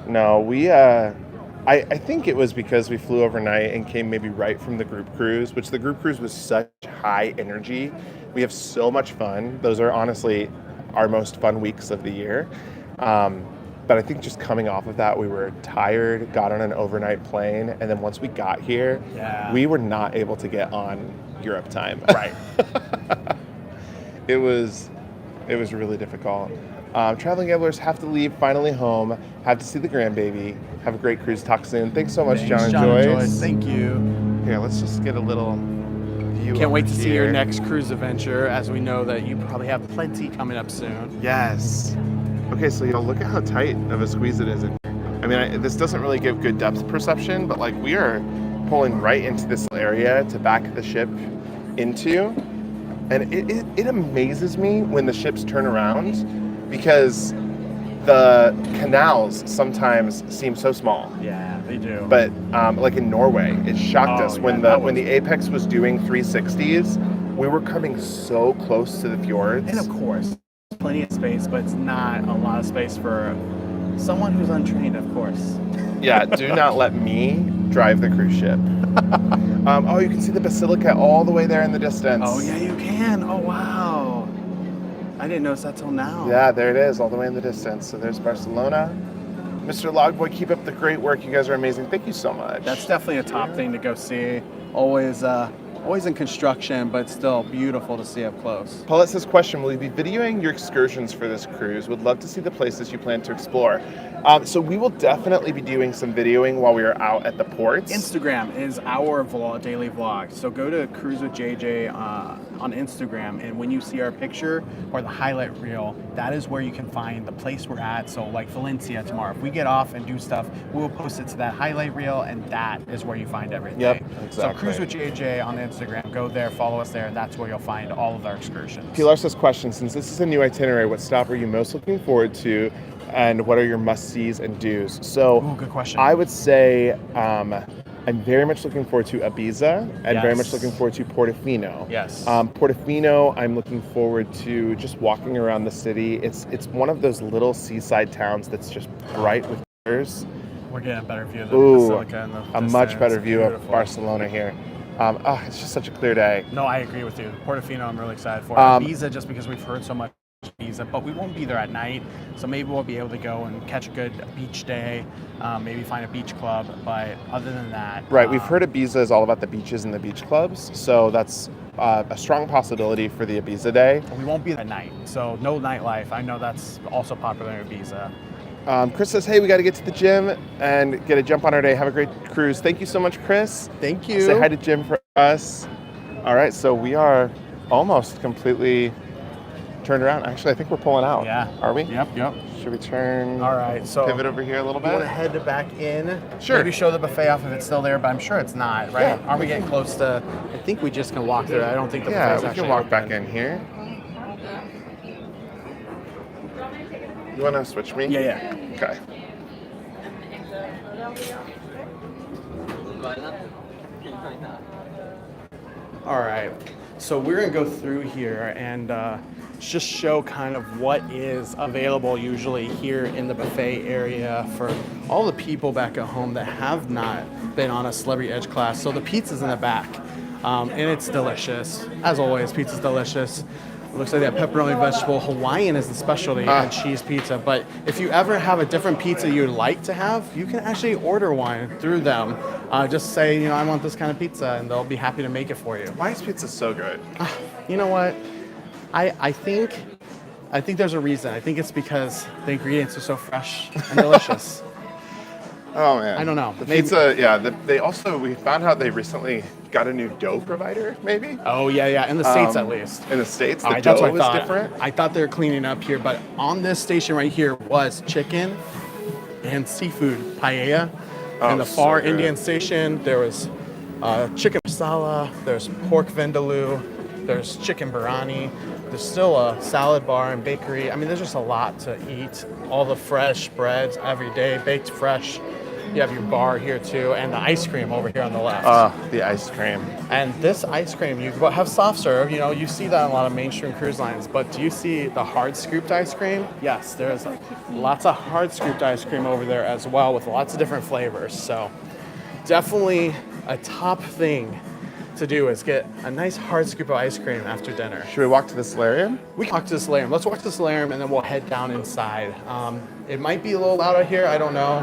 No, I think it was because we flew overnight and came maybe right from the group cruise, which the group cruise was such high energy. We have so much fun. Those are honestly our most fun weeks of the year. But I think just coming off of that, we were tired, got on an overnight plane, and then once we got here, we were not able to get on Europe time. Right. It was really difficult. Traveling gamblers have to leave, finally home, have to see the grandbaby. Have a great cruise. Talk soon. Thanks so much, John and Joyce. Thank you. Here, let's just get a little view. Can't wait to see your next cruise adventure, as we know that you probably have plenty coming up soon. Yes. Okay, so y'all look at how tight of a squeeze it is. I mean, this doesn't really give good depth perception, but like we are pulling right into this area to back the ship into. And it amazes me when the ships turn around because the canals sometimes seem so small. Yeah, they do. But like in Norway, it shocked us when the Apex was doing 360s. We were coming so close to the fjords. And of course, plenty of space, but it's not a lot of space for someone who's untrained, of course. Yeah, do not let me drive the cruise ship. Oh, you can see the Basilica all the way there in the distance. Oh, yeah, you can. Oh, wow. I didn't notice that till now. Yeah, there it is, all the way in the distance. So there's Barcelona. Mr. Logboy, keep up the great work. You guys are amazing. Thank you so much. That's definitely a top thing to go see. Always in construction, but still beautiful to see up close. Paulette says, question, will you be videoing your excursions for this cruise? Would love to see the places you plan to explore. So we will definitely be doing some videoing while we are out at the ports. Instagram is our daily vlog. So go to Cruise with JJ on Instagram, and when you see our picture or the highlight reel, that is where you can find the place we're at. So like Valencia tomorrow, if we get off and do stuff, we'll post it to that highlight reel, and that is where you find everything. Yep, exactly. So Cruise with JJ on Instagram, go there, follow us there, and that's where you'll find all of our excursions. Pilar says, question, since this is a new itinerary, what stop are you most looking forward to, and what are your must-sees and do's? So, good question. I would say I'm very much looking forward to Ibiza and very much looking forward to Portofino. Yes. Portofino, I'm looking forward to just walking around the city. It's one of those little seaside towns that's just bright with colors. We're getting a better view of the Basilica in the distance. A much better view of Barcelona here. It's just such a clear day. No, I agree with you. Portofino, I'm really excited for. Ibiza, just because we've heard so much Ibiza, but we won't be there at night, so maybe we'll be able to go and catch a good beach day, maybe find a beach club, but other than that... Right, we've heard Ibiza is all about the beaches and the beach clubs, so that's a strong possibility for the Ibiza day. We won't be there at night, so no nightlife. I know that's also popular in Ibiza. Chris says, hey, we got to get to the gym and get a jump on our day. Have a great cruise. Thank you so much, Chris. Thank you. Say hi to Jim for us. All right, so we are almost completely turned around. Actually, I think we're pulling out. Yeah. Are we? Yep. Should we turn? All right, so pivot over here a little bit? You want to head back in? Sure. Maybe show the buffet off if it's still there, but I'm sure it's not, right? Yeah. Aren't we getting close to... I think we just can walk there. I don't think the buffet's we actually can walk open. back in here. You want to switch me? Yeah. Okay. All right, so we're gonna go through here and just show kind of what is available usually here in the buffet area for all the people back at home that have not been on a Celebrity Edge class. So the pizza's in the back, and it's delicious. As always, pizza's delicious. It looks like they have pepperoni, vegetable. Hawaiian is the specialty, and cheese pizza. But if you ever have a different pizza you'd like to have, you can actually order one through them. Just say, I want this kind of pizza, and they'll be happy to make it for you. Why is pizza so good? You know what? I think there's a reason. I think it's because the ingredients are so fresh and delicious. Oh man, I don't know. The Maybe- pizza, yeah. We found out they recently got a new dough provider, maybe. Oh yeah, in the States at least. In the States, the All right, that's dough what I is thought. different. I thought they were cleaning up here, but on this station right here was chicken and seafood paella. And the so far good. Indian station, there was chicken masala, there's pork vindaloo, there's chicken biryani. There's still a salad bar and bakery. I mean, there's just a lot to eat. All the fresh breads every day, baked fresh. You have your bar here too, and the ice cream over here on the left. The ice cream. And this ice cream, you have soft serve. You know, you see that on a lot of mainstream cruise lines. But do you see the hard scooped ice cream? Yes, there's lots of hard scooped ice cream over there as well, with lots of different flavors. So definitely a top thing to do is get a nice hard scoop of ice cream after dinner. Should we walk to the solarium? We can walk to the solarium. Let's walk to the solarium and then we'll head down inside. It might be a little loud out here. I don't know.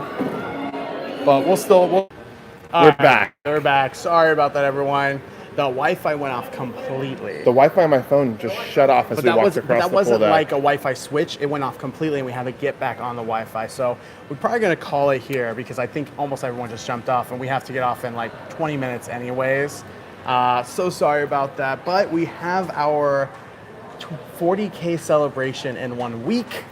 But we're back. We're back. Sorry about that, everyone. The Wi-Fi went off completely. The Wi-Fi on my phone just shut off as we walked across the pool wasn't deck. like a Wi-Fi switch. It went off completely, and we had to get back on the Wi-Fi. So we're probably going to call it here because I think almost everyone just jumped off, and we have to get off in like 20 minutes anyways. So sorry about that. But we have our 40K celebration in 1 week,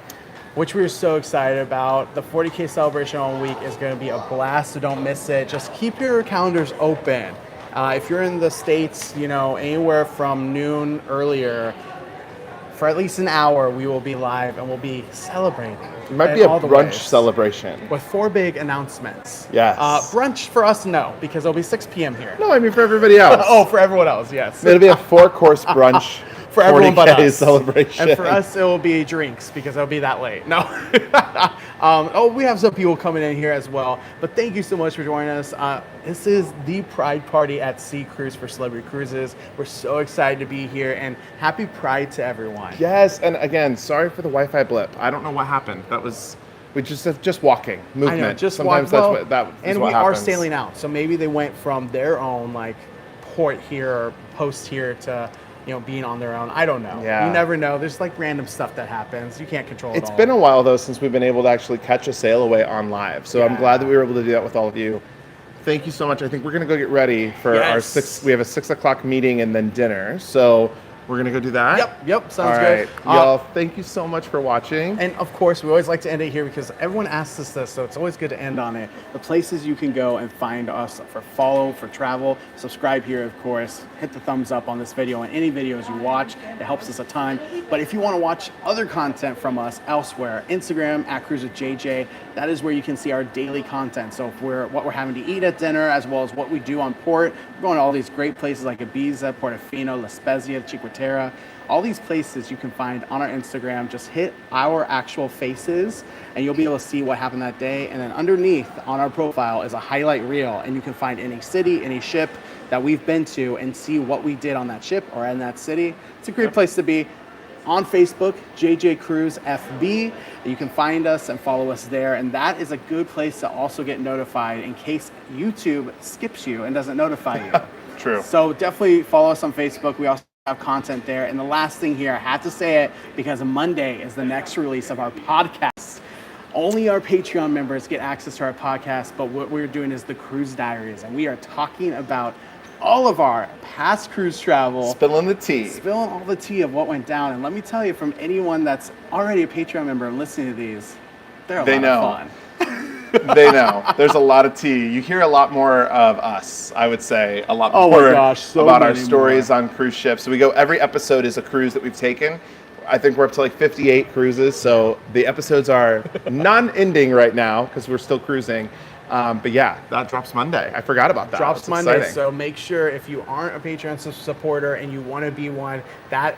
which we're so excited about. The 40K celebration in 1 week is going to be a blast, so don't miss it. Just keep your calendars open. If you're in the States, you know, anywhere from noon earlier, for at least an hour, we will be live and we'll be celebrating. It might be a brunch celebration. With 4 big announcements. Yes. Brunch for us, no, because it'll be 6 p.m. here. No, I mean for everybody else. Oh, for everyone else, yes. It'll be a 4-course brunch. For everyone but 40K us. celebration. And for us, it will be drinks because it'll be that late. No. We have some people coming in here as well. But thank you so much for joining us. This is the Pride Party at Sea Cruise for Celebrity Cruises. We're so excited to be here, and happy Pride to everyone. Yes, and again, sorry for the Wi-Fi blip. I don't know what happened. That was we just walking movement. I know, just sometimes walk, that's what and what we happens. are sailing out, so maybe they went from their own like port here or post here to, you know, being on their own. I don't know. Yeah. You never know. There's like random stuff that happens. You can't control it all. It's been a while though since we've been able to actually catch a Sailaway on live. So I'm glad that we were able to do that with all of you. Thank you so much. I think we're gonna go get ready for our we have a 6 o'clock meeting and then dinner. So we're gonna go do that. Yep. Sounds all good. right. Y'all, thank you so much for watching. And of course, we always like to end it here because everyone asks us this, so it's always good to end on it. The places you can go and find us for follow, for travel, subscribe here, of course. Hit the thumbs up on this video and any videos you watch. It helps us a ton. But if you want to watch other content from us elsewhere, Instagram at Cruise with JJ, that is where you can see our daily content. So if what we're having to eat at dinner, as well as what we do on port. We're going to all these great places like Ibiza, Portofino, La Spezia, Cinqueterra. All these places you can find on our Instagram. Just hit our actual faces and you'll be able to see what happened that day. And then underneath on our profile is a highlight reel, and you can find any city, any ship that we've been to and see what we did on that ship or in that city. It's a great place to be. On Facebook, JJ Cruise FB. You can find us and follow us there. And that is a good place to also get notified in case YouTube skips you and doesn't notify you. True. So definitely follow us on Facebook. We also have content there. And the last thing here, I have to say it because Monday is the next release of our podcast. Only our Patreon members get access to our podcast, but what we're doing is the Cruise Diaries, and we are talking about all of our past cruise travel. Spilling the tea. Spilling all the tea of what went down. And let me tell you, from anyone that's already a Patreon member and listening to these, they're a lot of fun. They know. There's a lot of tea. You hear a lot more of us, I would say. A lot more so about our many stories more. on cruise ships. So we go, every episode is a cruise that we've taken. I think we're up to like 58 cruises. So the episodes are non-ending right now because we're still cruising. But yeah, that drops Monday. I forgot about that. Drops That's Monday. exciting. So make sure if you aren't a Patreon supporter and you want to be one, that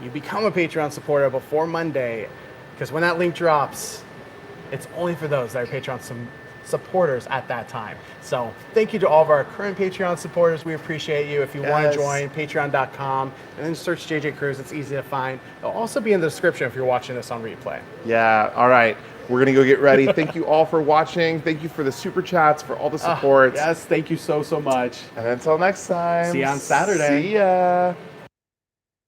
you become a Patreon supporter before Monday, because when that link drops, it's only for those that are Patreon supporters at that time. So thank you to all of our current Patreon supporters. We appreciate you. If you want to join, patreon.com, and then search JJ Cruise. It's easy to find. It'll also be in the description if you're watching this on replay. Yeah, all right. We're going to go get ready. Thank you all for watching. Thank you for the super chats, for all the support. Yes, thank you so much. And until next time. See you on Saturday. See ya.